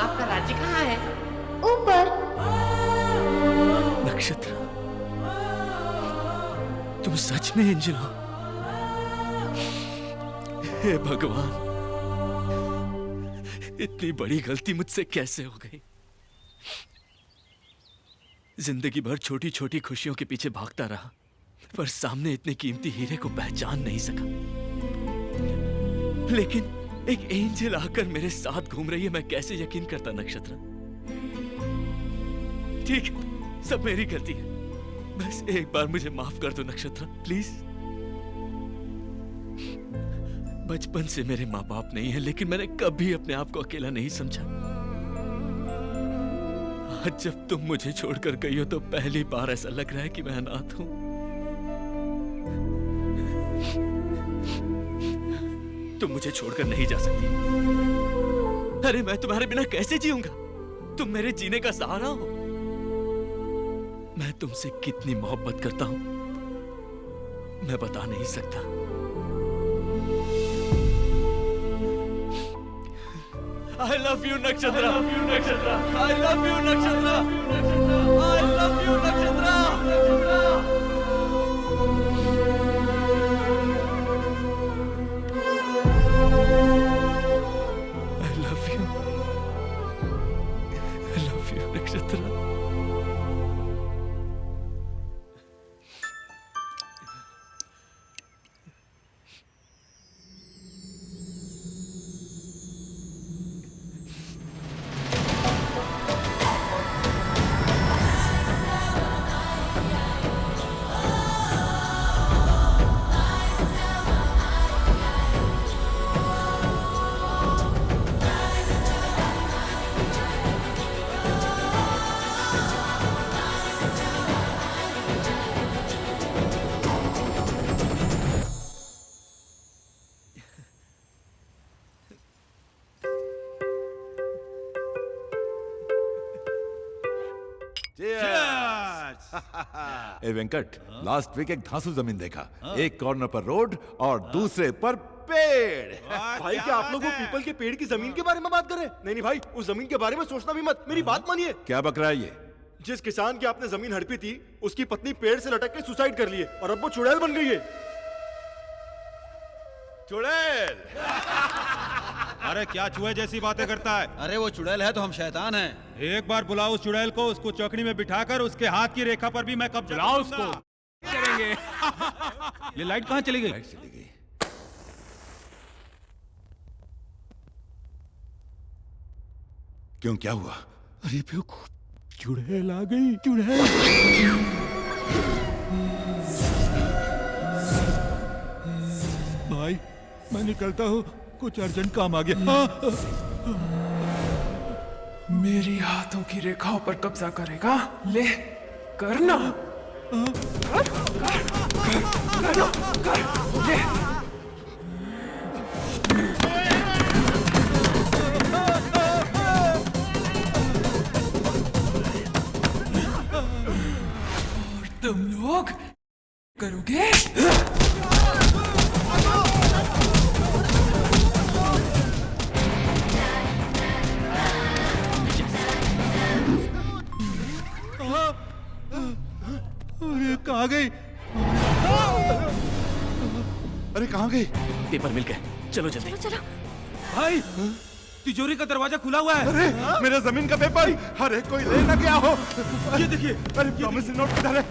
आपका राज्य कहाँ है? ऊपर। नक्षत्र, तुम सच में एंजल हो? हे भगवान, इतनी बड़ी गलती मुझसे कैसे हो गई। जिंदगी भर छोटी छोटी खुशियों के पीछे भागता रहा, पर सामने इतने कीमती हीरे को पहचान नहीं सका। लेकिन एक एंजल आकर मेरे साथ घूम रही है, मैं कैसे यकीन करता नक्षत्र। ठीक है, सब मेरी गलती है। बस एक बार मुझे माफ कर दो नक्षत्र, प्लीज। बचपन से मेरे माँ बाप नहीं है, लेकिन मैंने कभी अपने आप को अकेला नहीं समझा। आज जब तुम मुझे छोड़कर गई हो तो पहली बार ऐसा लग रहा है कि मैं अनाथ हूं। तुम मुझे छोड़कर नहीं जा सकती। अरे मैं तुम्हारे बिना कैसे जीऊंगा? तुम मेरे जीने का सहारा हो। मैं तुमसे कितनी मोहब्बत करता हूं मैं बता नहीं सकता। I love you, Nakshatra. I love you, Nakshatra. I love you, Nakshatra. I love you, Nakshatra. ए वेंकट, लास्ट वीक एक धांसू जमीन देखा। एक कॉर्नर पर रोड और दूसरे पर पेड़। भाई क्या आप लोग वो पीपल के पेड़ की जमीन के बारे में बात कर रहे हैं? नहीं भाई, उस जमीन के बारे में सोचना भी मत। मेरी बात मानिए। क्या बक रहा है ये? जिस किसान की आपने जमीन हड़पी थी, उसकी पत्नी पेड़ से लटक के सुसाइड कर ली है और अब वो चुड़ैल बन गई है। चुड़ैल? अरे क्या चूहे जैसी बातें करता है? अरे वो चुड़ैल है तो हम शैतान हैं। एक बार बुलाओ उस चुड़ैल को, उसको चौकड़ी में बिठाकर उसके हाथ की रेखा पर भी मैं कब्जा बुलाओ उसको। करेंगे। ये लाइट कहाँ चली गई? क्यों, क्या हुआ? अरे बेवकूफ, चुड़ैल आ गई। चुड़ैल। भाई मैं निकलता हूँ, कुछ अर्जेंट काम आ गया। मेरी हाथों की रेखाओं पर कब्जा करेगा? ले करना। ले। और तुम लोग करोगे? अरे कहाँ गई? अरे कहाँ गई? पेपर मिल गए, चलो जल्दी। चलो। भाई तिजोरी का दरवाजा खुला हुआ है। अरे मेरा जमीन का पेपर। अरे कोई ले ना गया हो। ये देखिए। अरे प्रॉमिसरी नोट किधर है?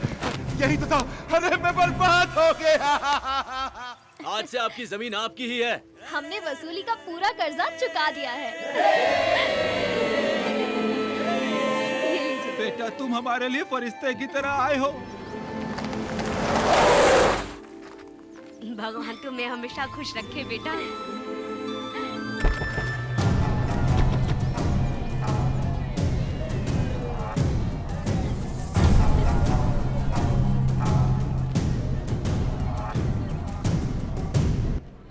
यही तो था। अरे मैं बर्बाद हो गया। आज से आपकी जमीन आपकी ही है। हमने वसूली का पूरा कर्जा चुका दिया है। बेटा तुम हमारे लिए फरिश्ते की तरह आए हो। भगवान तुम्हें हमेशा खुश रखे बेटा।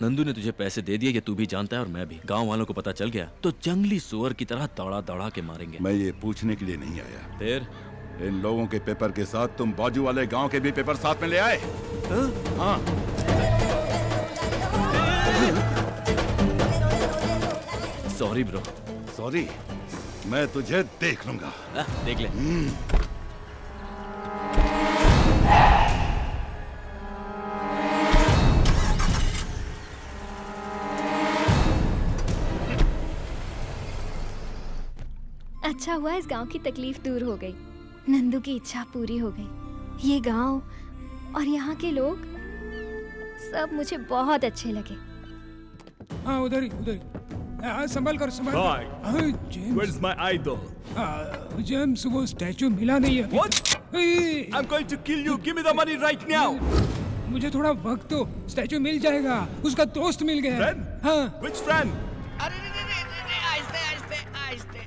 नंदू ने तुझे पैसे दे दिए, ये तू भी जानता है और मैं भी। गांव वालों को पता चल गया तो जंगली सुअर की तरह दौड़ा दौड़ा के मारेंगे। मैं ये पूछने के लिए नहीं आया। फिर इन लोगों के पेपर के साथ तुम बाजू वाले गांव के भी पेपर साथ में ले आए? हाँ। Sorry bro. सॉरी? मैं तुझे देख लूंगा। देख ले। अच्छा हुआ इस गांव की तकलीफ दूर हो गई। नंदू की इच्छा पूरी हो गई। ये गांव और यहाँ के लोग सब मुझे बहुत अच्छे लगे। हाँ उधर ही उधर ही। हाँ संभाल कर संभाल कर। हाँ, James. Where's my idol? James वो स्टैचू मिला नहीं है। What? I'm going to kill you. Give me the money right now. मुझे थोड़ा वक्त दो, स्टैचू मिल जाएगा। उसका दोस्त मिल गया। Friend? हाँ। Which friend? अरे आहिस्ते आहिस्ते आहिस्ते।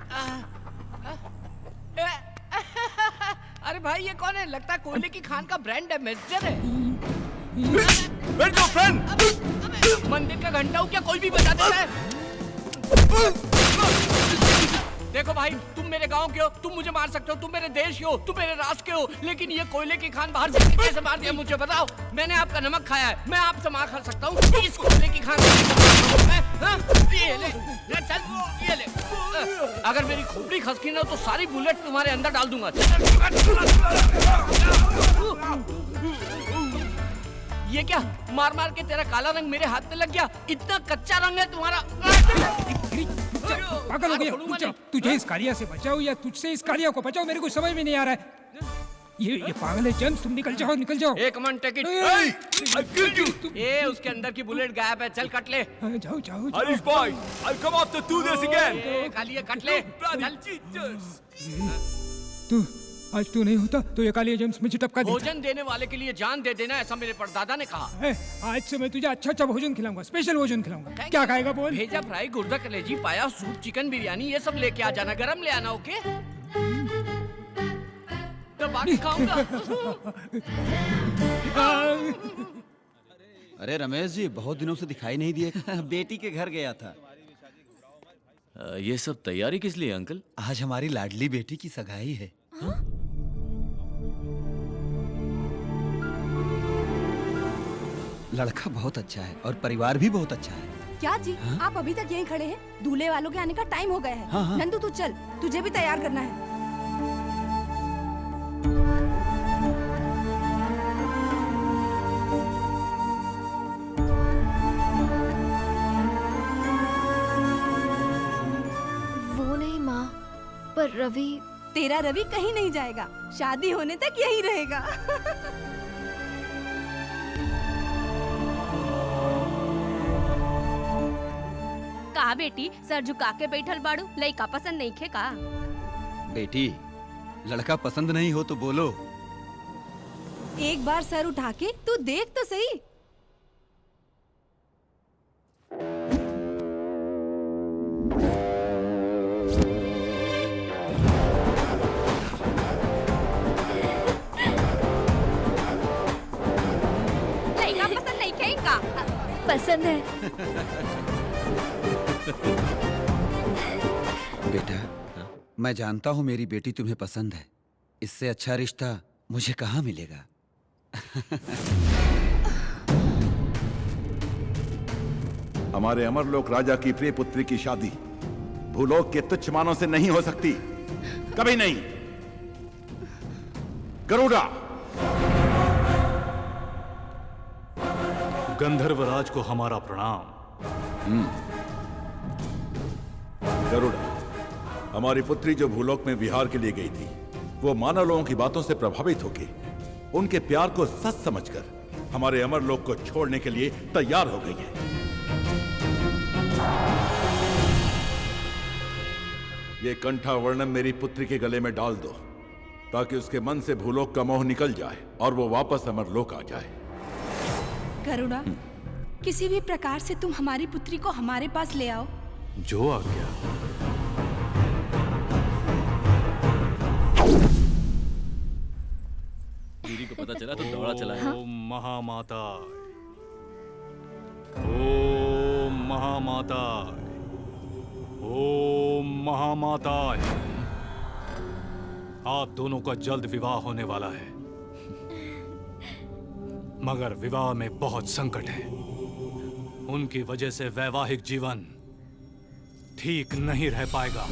अरे भाई ये कौन है? लगता है कोयले की खान का ब्रांड एम्बेसडर है। Where's your friend? मंदिर का घंटा हो क्या कोई भी बजा देता है? देखो भाई, तुम मेरे गांव के हो, तुम मुझे मार सकते हो, तुम मेरे देश के हो, तुम मेरे राष्ट्र के हो, लेकिन ये कोयले की खान बाहर से कैसे मार दिया मुझे बताओ? मैंने आपका नमक खाया है, मैं आपसे मार खा सकता हूँ। इस कोयले की खान ये ले, चल ये ले। अगर मेरी खोपड़ी खसकी ना तो सारी बुलेट तुम्हारे अंदर डाल दूंगा। ये क्या मार मार के तेरा काला रंग मेरे हाथ में लग गया? इतना कच्चा रंग है तुम्हारा। पागल हो गया। तुझे इस कालिया से बचाओ या तुझसे इस कालिया को बचाओ, मेरे को समझ में नहीं आ रहा है। ये पागल है जेम्स, तुम निकल जाओ निकल जाओ। एक मिनट टिकट। ये उसके अंदर की बुलेट गायब है, चल कट ले। जाओ जाओ। Irish boy, I'll come after do this again. Kaliya cut ले। तू आज तू नहीं होता तो ये कालिया जेम्स मुझे टपका देता। भोजन देने वाले के लिए जान दे देना, ऐसा मेरे परदादा ने कहा। आज से मैं तुझे अच्छा अच्छा भोजन खिलाऊंगा, स्पेशल भोजन खिलाऊंगा। क्या खाएगा बोल? भेजा फ्राई, गुर्दा कलेजी, पाया, सूप, चिकन बिरयानी, ये सब लेके आ जाना। गरम ले आना, ओके? तो बाकी खाऊंगा। अरे रमेश जी, बहुत दिनों से दिखाई नहीं दिए। बेटी के घर गया था। ये सब तैयारी किस लिए अंकल? आज हमारी लाडली बेटी की सगाई है। लड़का बहुत अच्छा है और परिवार भी बहुत अच्छा है। क्या जी? आप अभी तक यहीं खड़े हैं? दूल्हे वालों के आने का टाइम हो गया है। हाँ, हाँ। नंदू तू चल, तुझे भी तैयार करना है। वो नहीं माँ, पर रवि। तेरा रवि कहीं नहीं जाएगा, शादी होने तक यहीं रहेगा। का बेटी सर झुका के बैठल बाड़ू, लइका पसंद नहीं खे का? बेटी, लड़का पसंद नहीं हो तो बोलो। एक बार सर उठा के तू देख तो सही। लइका पसंद नहीं खे का? पसंद है। बेटा, मैं जानता हूँ मेरी बेटी तुम्हें पसंद है। इससे अच्छा रिश्ता मुझे कहाँ मिलेगा। हमारे अमरलोक राजा की प्रिय पुत्री की शादी भूलोक के तुच्छ मानों से नहीं हो सकती, कभी नहीं। गरुड़ा, गंधर्वराज को हमारा प्रणाम। गरुड़ा, हमारी पुत्री जो भूलोक में विहार के लिए गई थी, वो मानव लोगों की बातों से प्रभावित होकर उनके प्यार को सच समझकर हमारे अमरलोक को छोड़ने के लिए तैयार हो गई है। ये कंठा वर्णम मेरी पुत्री के गले में डाल दो, ताकि उसके मन से भूलोक का मोह निकल जाए और वो वापस अमरलोक आ जाए। गरुड़ा, किसी भी प्रकार से तुम हमारी पुत्री को हमारे पास ले आओ। जो आ गया। दीदी को पता चला तो दौड़ा चला है। ओम महामाता, ओम महामाता, ओम महामाता। आप दोनों का जल्द विवाह होने वाला है, मगर विवाह में बहुत संकट है। उनकी वजह से वैवाहिक जीवन ठीक नहीं रह पाएगा।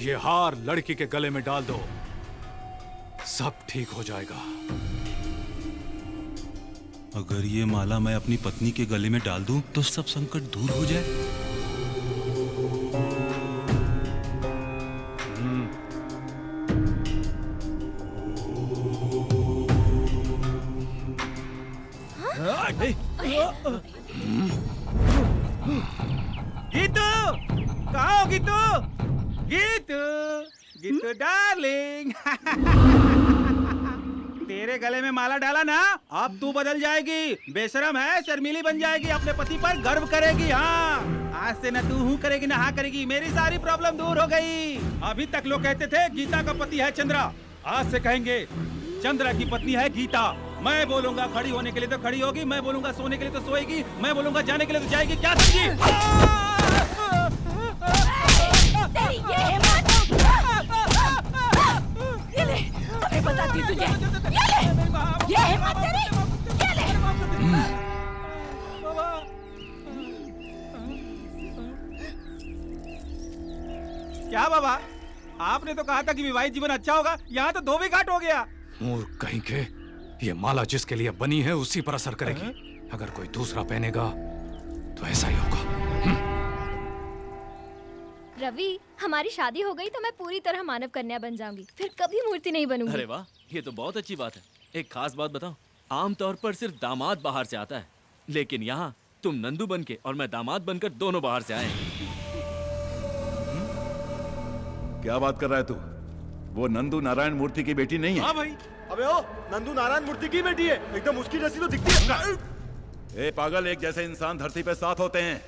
ये हार लड़की के गले में डाल दो, सब ठीक हो जाएगा। अगर ये माला मैं अपनी पत्नी के गले में डाल दूं तो सब संकट दूर हो जाए। गीतू, कहाँ हो गीतू? गीतू, गीतू डार्लिंग। तेरे गले में माला डाला ना, अब तू बदल जाएगी। बेशरम है, शर्मीली बन जाएगी, अपने पति पर गर्व करेगी। हाँ, आज से न तू हूँ करेगी न हाँ करेगी। मेरी सारी प्रॉब्लम दूर हो गई। अभी तक लोग कहते थे गीता का पति है चंद्रा, आज से कहेंगे चंद्रा की पत्नी है गीता। मैं बोलूंगा खड़ी होने के लिए तो खड़ी होगी, मैं बोलूंगा सोने के लिए तो सोएगी, मैं बोलूंगा जाने के लिए तो जाएगी। क्या समझी? तेरी ये हिम्मत! ये ले, अभी बताती तुझे। ये ले, ये हिम्मत तेरी, ये ले। क्या बाबा, आपने तो कहा था कि विवाहित जीवन अच्छा होगा, यहाँ तो धोबी घाट हो गया। मूर्ख कहीं के, ये माला जिसके लिए बनी है उसी पर असर करेगी। अगर कोई दूसरा पहनेगा तो ऐसा ही होगा। रवि, हमारी शादी हो गई तो मैं पूरी तरह मानव कन्या बन जाऊंगी, फिर कभी मूर्ति नहीं बनूंगी। अरे वाह, ये तो बहुत अच्छी बात है। एक खास बात बताऊं, आमतौर पर सिर्फ दामाद बाहर से आता है, लेकिन यहाँ तुम नंदू बन के और मैं दामाद बनकर दोनों बाहर से आए। क्या बात कर रहा है तू? वो नंदू नारायण मूर्ति की बेटी नहीं है? हाँ भाई। अबे ओ, नंदू नारायण मूर्ति की बेटी है, एकदम उसकी जैसी तो दिखती है। ए पागल, एक जैसे इंसान धरती पे साथ होते हैं।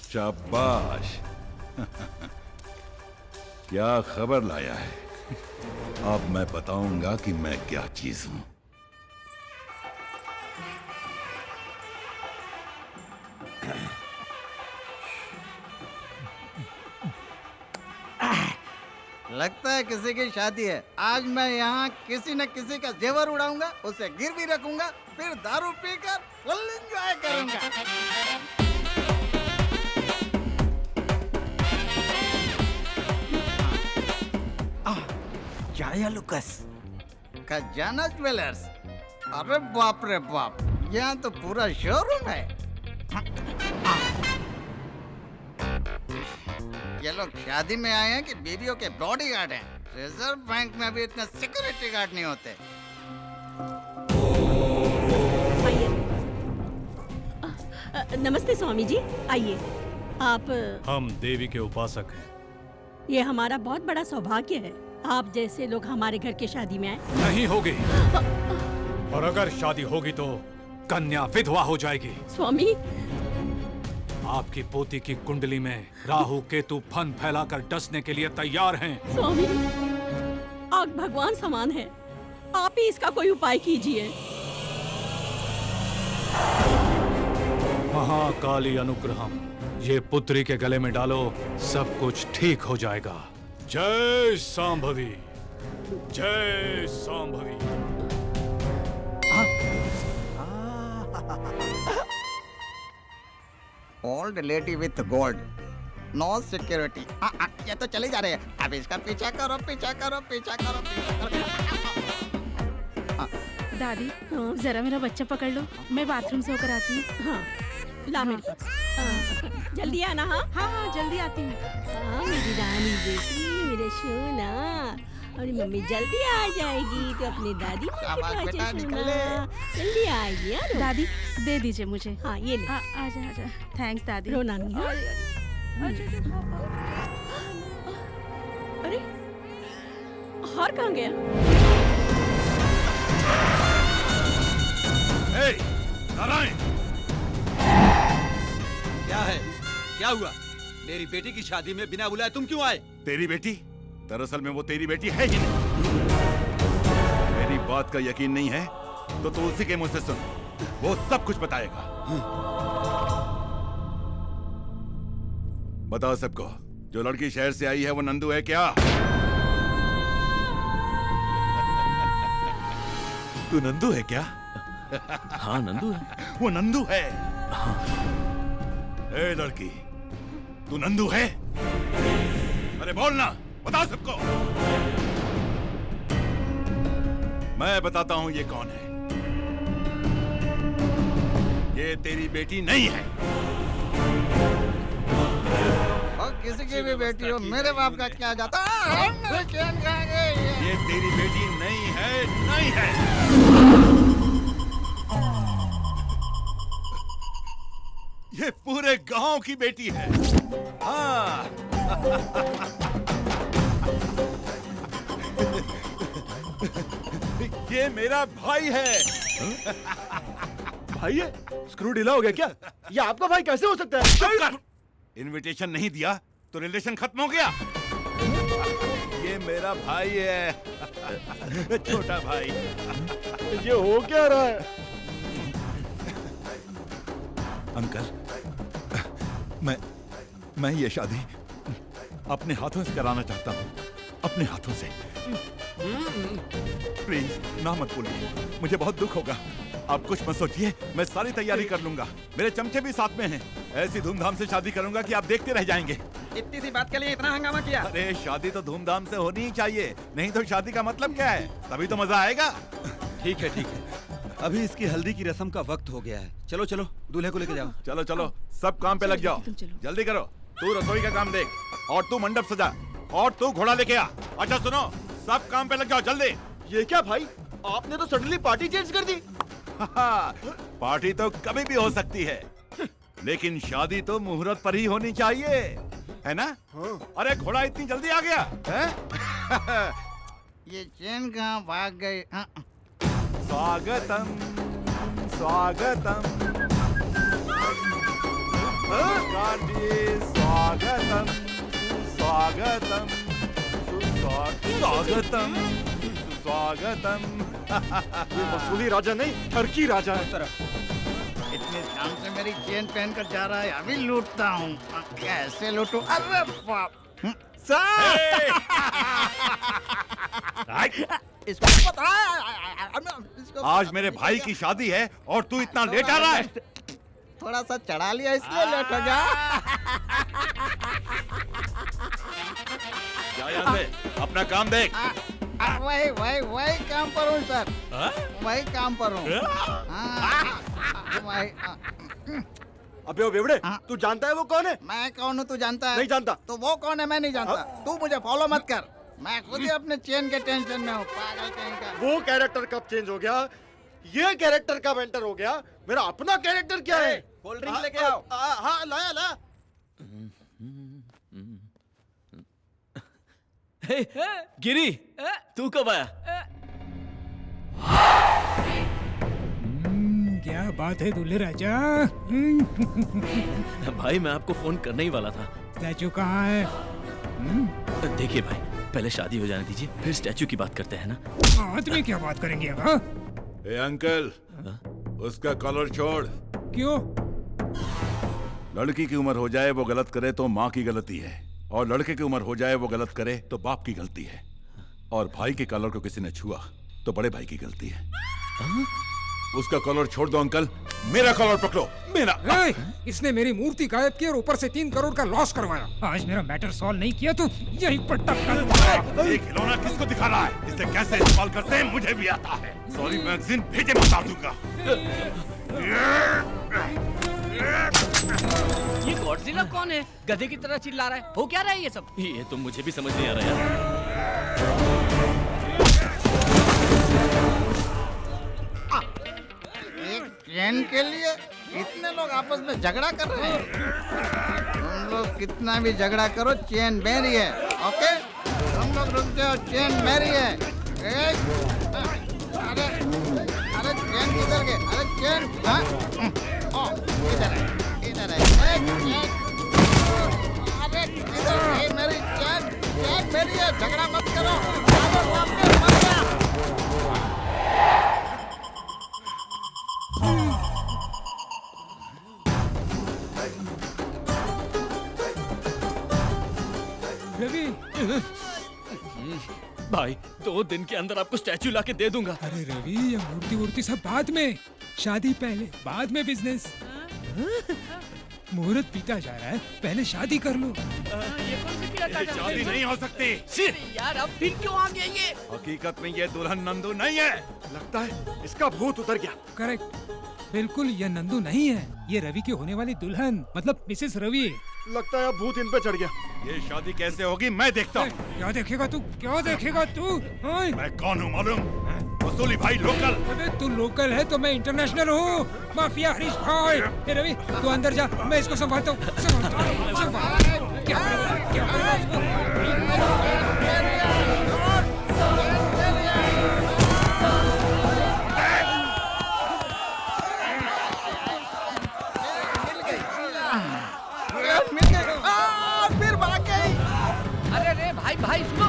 शाबाश। क्या खबर लाया है? अब मैं बताऊंगा कि मैं क्या चीज हूं। लगता है किसी की शादी है। आज मैं यहाँ किसी न किसी का जेवर उड़ाऊंगा, उसे गिरवी रखूंगा, फिर दारू पीकर फुल एंजॉय करूंगा। जाया लुकस, खजाना ज्वेलर्स। अरे बाप रे बाप, यहाँ तो पूरा शोरूम है। ये लोग शादी में आए हैं कि बीवियों के बॉडीगार्ड हैं? रिजर्व बैंक में भी इतने सिक्योरिटी गार्ड नहीं होते। नमस्ते स्वामी जी, आइए। आप? हम देवी के उपासक हैं। ये हमारा बहुत बड़ा सौभाग्य है, आप जैसे लोग हमारे घर की शादी में आए। नहीं होगी, और अगर शादी होगी तो कन्या विधवा हो जाएगी। स्वामी, आपकी पोती की कुंडली में राहु केतु फन फैलाकर डसने के लिए तैयार हैं। स्वामी, आग भगवान समान है, आप ही इसका कोई उपाय कीजिए। महाकाली अनुग्रहम, ये पुत्री के गले में डालो, सब कुछ ठीक हो जाएगा। जय सांभवी, जय Sambhavi. Old lady with gold, no security. ये तो चले जा रहे हैं। अब इसका पीछा करो, पीछा करो, पीछा करो, पीछा करो। दादी, जरा मेरा बच्चा पकड़ लो, मैं बाथरूम से होकर आती हूँ। हाँ, ला मेरे पास। जल्दी आना। हाँ हाँ हाँ, जल्दी आती हूँ। हाँ, मेरी रानी बेटी, मेरे सोना, और मम्मी जल्दी आ जाएगी तो अपनी दादी जल्दी आएगी यार। दादी, दे दीजिए मुझे। हाँ, ये ले। आजा आजा। थैंक्स दादी। रोना नहीं। अरे, हार कहाँ गया? नारायण, क्या है? क्या हुआ? मेरी बेटी की शादी में बिना बुलाए तुम क्यों आए? तेरी बेटी? दरअसल में वो तेरी बेटी है ही नहीं। मेरी बात का यकीन नहीं है तो तू उसी के मुंह से सुन, वो सब कुछ बताएगा। बताओ सबको, जो लड़की शहर से आई है वो नंदू है क्या? तू नंदू है क्या? हाँ, नंदू है। वो नंदू है। हाँ। ए लड़की, तू नंदू है? अरे बोलना, बता सबको। मैं बताता हूं ये कौन है। ये तेरी बेटी नहीं है। और किसी की भी बेटी हो, मेरे बाप का क्या जाता? ये तेरी बेटी नहीं है, नहीं है। ये पूरे गांव की बेटी है। हाँ। ये मेरा भाई है। भाई है? स्क्रू ढीला हो गया क्या? ये आपका भाई कैसे हो सकता है? चुप कर। इनविटेशन नहीं दिया तो रिलेशन खत्म हो गया। ये मेरा भाई है, छोटा भाई। ये हो क्या रहा है? अंकल, मैं ये शादी अपने हाथों से कराना चाहता हूँ, अपने हाथों से। प्लीज ना मत बोलिए, मुझे बहुत दुख होगा। आप कुछ मत सोचिए, मैं सारी तैयारी कर लूंगा। मेरे चमचे भी साथ में हैं। ऐसी धूमधाम से शादी करूंगा कि आप देखते रह जाएंगे। इतनी सी बात के लिए इतना हंगामा किया? अरे शादी तो धूमधाम से होनी ही चाहिए, नहीं तो शादी का मतलब क्या है? तभी तो मजा आएगा। ठीक है ठीक है, अभी इसकी हल्दी की रस्म का वक्त हो गया है। चलो चलो, दूल्हे को लेके जाओ। चलो चलो, सब काम पे लग जाओ, जल्दी करो। तू रसोई का काम देख, और तू मंडप सजा, और तू घोड़ा लेके आ। अच्छा सुनो, सब काम पे लग जाओ जल्दी। ये क्या भाई, आपने तो सडनली पार्टी चेंज कर दी। पार्टी तो कभी भी हो सकती है, लेकिन शादी तो मुहूर्त पर ही होनी चाहिए, है ना? अरे घोड़ा इतनी जल्दी आ गया है? ये चैन कहाँ भाग गई? स्वागतम स्वागतम स्वागतम स्वागतम स्वागतम स्वागतम। ये मसूली राजा नहीं, टर्की राजा है। इतने शाम से मेरी चेन पहन कर जा रहा है, अभी लूटता हूँ। कैसे लूटूं? अरे बाप! इसको पता है। आज मेरे भाई की शादी है और तू इतना लेट आ रहा है। थोड़ा सा चढ़ा लिया इसलिए लेट हो गया। जा यहाँ से, अपना काम देख। वही काम पर हूँ सर। वही काम पर हूँ। अबे ओ बेवड़े, तू जानता है वो कौन है? मैं कौन हूँ तू जानता है? नहीं जानता। तो वो कौन है मैं नहीं जानता। तू मुझे फॉलो मत कर, मैं खुद ही अपने चेन के टेंशन में हूँ। पागल कहीं का। वो कैरेक्टर कब चेंज हो गया? ये कैरेक्टर कब एंटर हो गया? मेरा अपना कैरेक्टर क्या है? कोल्ड ड्रिंक लेके आओ। हाँ लाया ला। गिरी, तू कब आया? क्या बात है दूल्हे राजा? भाई मैं आपको फोन करने ही वाला था। स्टैचू कहाँ है? देखिए भाई, पहले शादी हो जाने दीजिए, फिर स्टैचू की बात करते हैं ना। आदमी क्या बात करेंगे अब? हाँ? ए अंकल, उसका कॉलर छोड़। क्यों? लड़की की उम्र हो जाए वो गलत करे तो माँ की गलती है, और लड़के की उम्र हो जाए वो गलत करे तो बाप की गलती है, और भाई के कॉलर को किसी ने छुआ तो बड़े भाई की गलती है। उसका कॉलर छोड़ दो अंकल, मेरा कॉलर पकड़ो। मेरा इसने मेरी मूर्ति गायब की और ऊपर से 3 करोड़ का लॉस करवाया। आज मेरा मैटर सॉल्व नहीं किया तो यहीं पर टक्कर। ये खिलौना किसको दिखा रहा है? इसे कैसे इस्तेमाल करते हैं मुझे भी आता है। सॉरी मैगजीन भेजे बता दूंगा। ये गॉडजिला कौन है? गधे की तरह चिल्ला रहा है। हो क्या रहा है ये सब? ये तो मुझे भी समझ नहीं आ रहा यार। एक चैन के लिए इतने लोग आपस में झगड़ा कर रहे हैं। तुम लोग कितना भी झगड़ा करो, चैन मेरी है। ओके, तुम लोग रुक जाओ, चैन मेरी है। अरे अरे चैन किधर गए? अरे चैन इधर है, इधर है। अरे इधर है मेरी चैन। चैन मेरी है, झगड़ा मत करो। रवि, भाई 2 दिन के अंदर आपको स्टैचू लाके दे दूंगा। अरे रवि, ये मूर्ति सब बाद में, शादी पहले, बाद में बिजनेस। मुहूर्त पीता जा रहा है, पहले शादी कर लो। ये कौन सी किला काटा? शादी नहीं हो सकती। यार अब फिर क्यों आ गया ये? हकीकत में ये दुल्हन नंदू नहीं है। लगता है इसका भूत उतर गया। करेक्ट, बिल्कुल ये नंदू नहीं है, ये रवि की होने वाली दुल्हन, मतलब मिसेस रवि। लगता है अब भूत इन पे चढ़ गया। ये शादी कैसे होगी मैं देखता हूँ। क्या देखेगा तू? क्या देखेगा तू? मैं कौन हूँ मालूम? वसूली भाई लोकल। अबे तू लोकल है तो मैं इंटरनेशनल हूँ। माफिया हरीश भाई। ए रवि, तू अंदर जा, मैं इसको संभालता हूँ। क्या फिर भाग गई। अरे रे भाई भाई इसको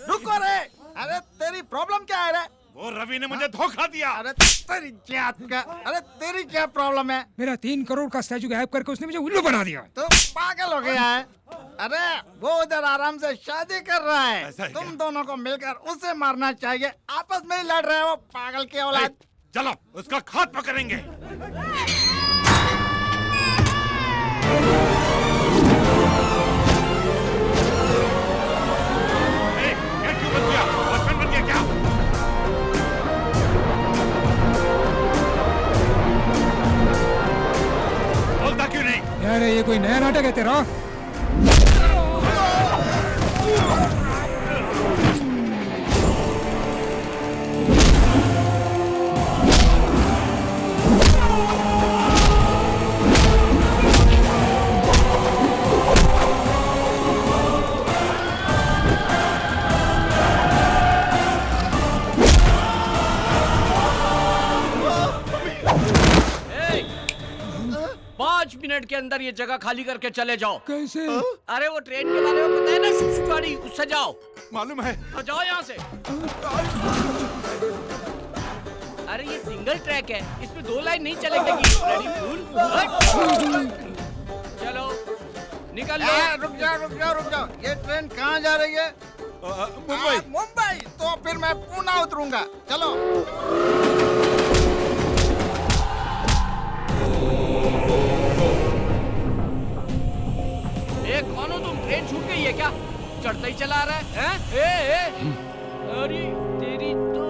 रुको रे। अरे तेरी प्रॉब्लम क्या है रे? वो रवि ने मुझे धोखा दिया। अरे तेरी जात का, अरे तेरी क्या प्रॉब्लम है? मेरा 3 करोड़ का स्टैचू गायब करके उसने मुझे उल्लू बना दिया। तो पागल हो गया है? अरे वो उधर आराम से शादी कर रहा है, तुम दोनों को मिलकर उसे मारना चाहिए। आपस में ही लड़ रहे हो, पागल की औलाद। चलो उसका खात्मा करेंगे। बोलता क्यों नहीं? यार ये कोई नया नाटक है तेरा? मिनट के अंदर ये जगह खाली करके चले जाओ। कैसे? अरे वो ट्रेन के बारे में पता है ना, गाड़ी, उससे जाओ। मालूम है। तो जाओ यहाँ से। अरे ये सिंगल ट्रैक है, इसमें 2 लाइन नहीं चलेगी। रेडी फूल? चलो निकल लो। रुक जाओ। ये ट्रेन कहाँ जा रही है? मुंबई। मुंबई? तो फिर मैं पुणे उतरूंगा। चलो। कौन हो तुम? ट्रेन छूट गई है क्या? चढ़ता ही चला रहा है? हैं? अरे तेरी तो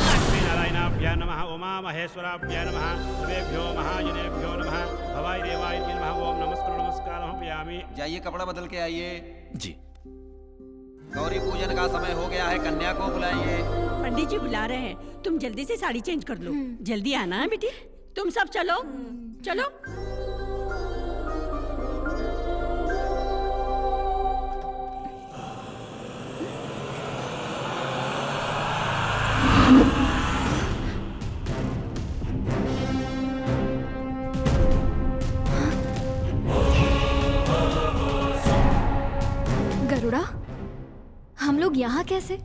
लक्ष्मीनारायणाभ्यां नमः, उमा महेश्वराभ्यां नमः, सर्वेभ्यो महाजनेभ्यो नमः, भवाय देवाय नमः। ओम नमस्कारं पयामि। जाइए कपड़ा बदल के आइए। जी। गौरी पूजन का समय हो गया है, कन्या को बुलाइए। पंडित जी बुला रहे हैं, तुम जल्दी से साड़ी चेंज कर लो। जल्दी आना है बेटी। तुम सब चलो चलो। गरुड़ा, हम लोग यहाँ कैसे?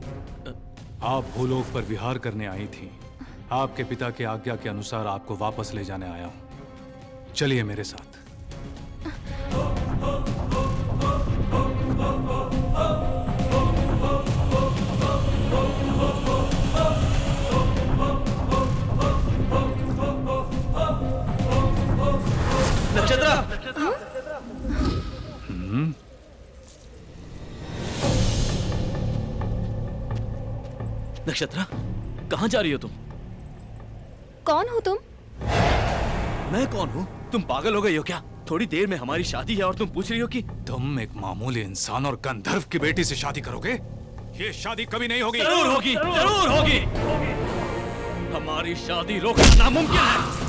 आप भूलोक पर विहार करने आई थी। आपके पिता की आज्ञा के अनुसार आपको वापस ले जाने आया हूँ। चलिए मेरे साथ। नक्षत्रा, कहाँ जा रही हो तुम? कौन हो तुम? मैं कौन हूँ? तुम पागल हो गई हो क्या? थोड़ी देर में हमारी शादी है और तुम पूछ रही हो कि तुम एक मामूली इंसान और गंधर्व की बेटी से शादी करोगे? ये शादी कभी नहीं होगी। जरूर होगी, जरूर होगी। हमारी शादी रोकना नामुमकिन है।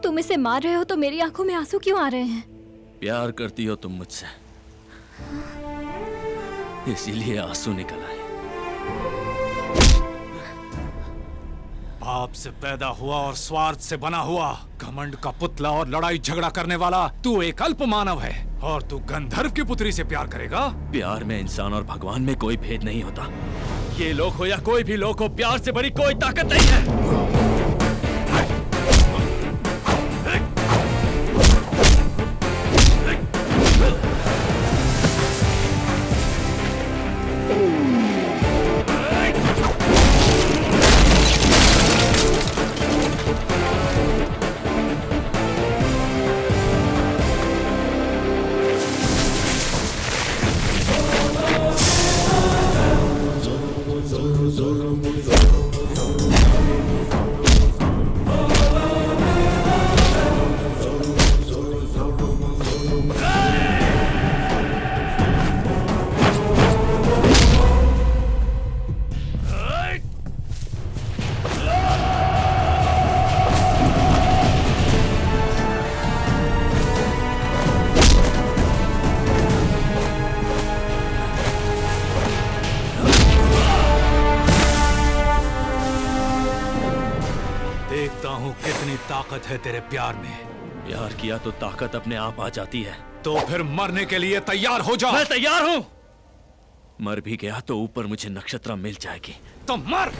तुम इसे मार रहे हो तो मेरी आंखों में आंसू क्यों आ रहे हैं? प्यार करती हो तुम मुझसे, इसीलिए आंसू निकल आए। पाप से पैदा हुआ और स्वार्थ से बना हुआ, घमंड का पुतला और लड़ाई झगड़ा करने वाला तू एक अल्प मानव है, और तू गंधर्व की पुत्री से प्यार करेगा? प्यार में इंसान और भगवान में कोई भेद नहीं होता। ये लोग हो या कोई भी लोग हो, प्यार से बड़ी कोई ताकत नहीं है। देखो कितनी ताकत है तेरे प्यार में। प्यार किया तो ताकत अपने आप आ जाती है। तो फिर मरने के लिए तैयार हो जा। मैं तैयार हूं। मर भी गया तो ऊपर मुझे नक्षत्रा मिल जाएगी। तो मर।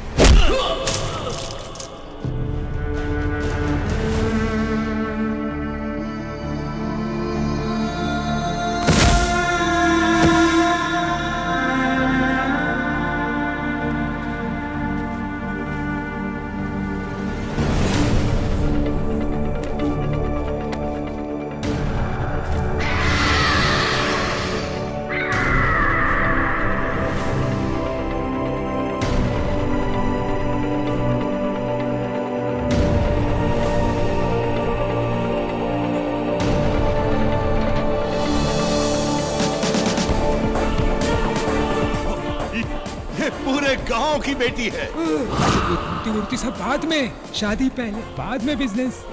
गांव की बेटी है। मूर्ति वूर्ति सब बाद में, शादी पहले, बाद में बिजनेस।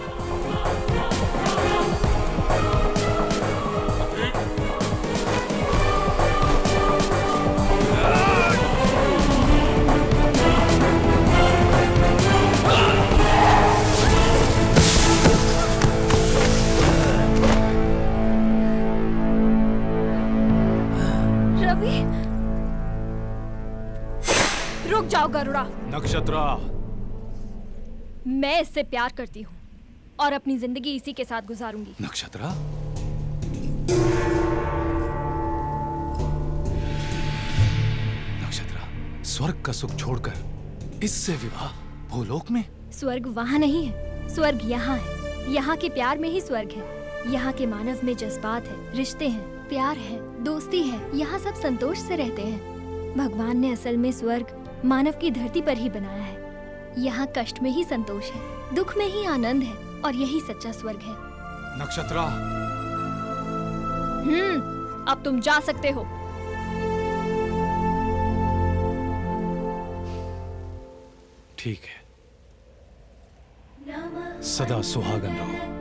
रुक जाओ गरुड़ा। नक्षत्रा, मैं इससे प्यार करती हूँ और अपनी जिंदगी इसी के साथ गुजारूंगी। नक्षत्रा, नक्षत्रा, स्वर्ग का सुख छोड़कर इससे विवाह भूलोक में? स्वर्ग वहाँ नहीं है, स्वर्ग यहाँ है। यहाँ के प्यार में ही स्वर्ग है। यहाँ के मानव में जज्बात है, रिश्ते हैं, प्यार है, दोस्ती है। यहाँ सब संतोष से रहते हैं। भगवान ने असल में स्वर्ग मानव की धरती पर ही बनाया है। यहाँ कष्ट में ही संतोष है, दुख में ही आनंद है, और यही सच्चा स्वर्ग है। नक्षत्रा, अब तुम जा सकते हो। ठीक है, सदा सुहागन रहो।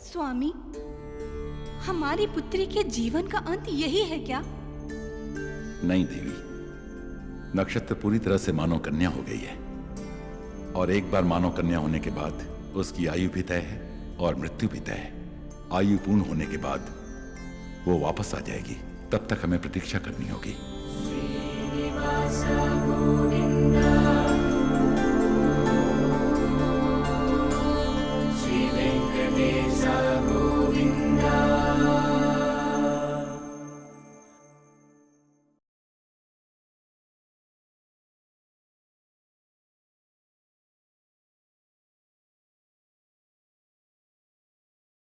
स्वामी, हमारी पुत्री के जीवन का अंत यही है क्या? नहीं देवी, नक्षत्र पूरी तरह से मानव कन्या हो गई है, और एक बार मानव कन्या होने के बाद उसकी आयु भी तय है और मृत्यु भी तय है। आयु पूर्ण होने के बाद वो वापस आ जाएगी, तब तक हमें प्रतीक्षा करनी होगी।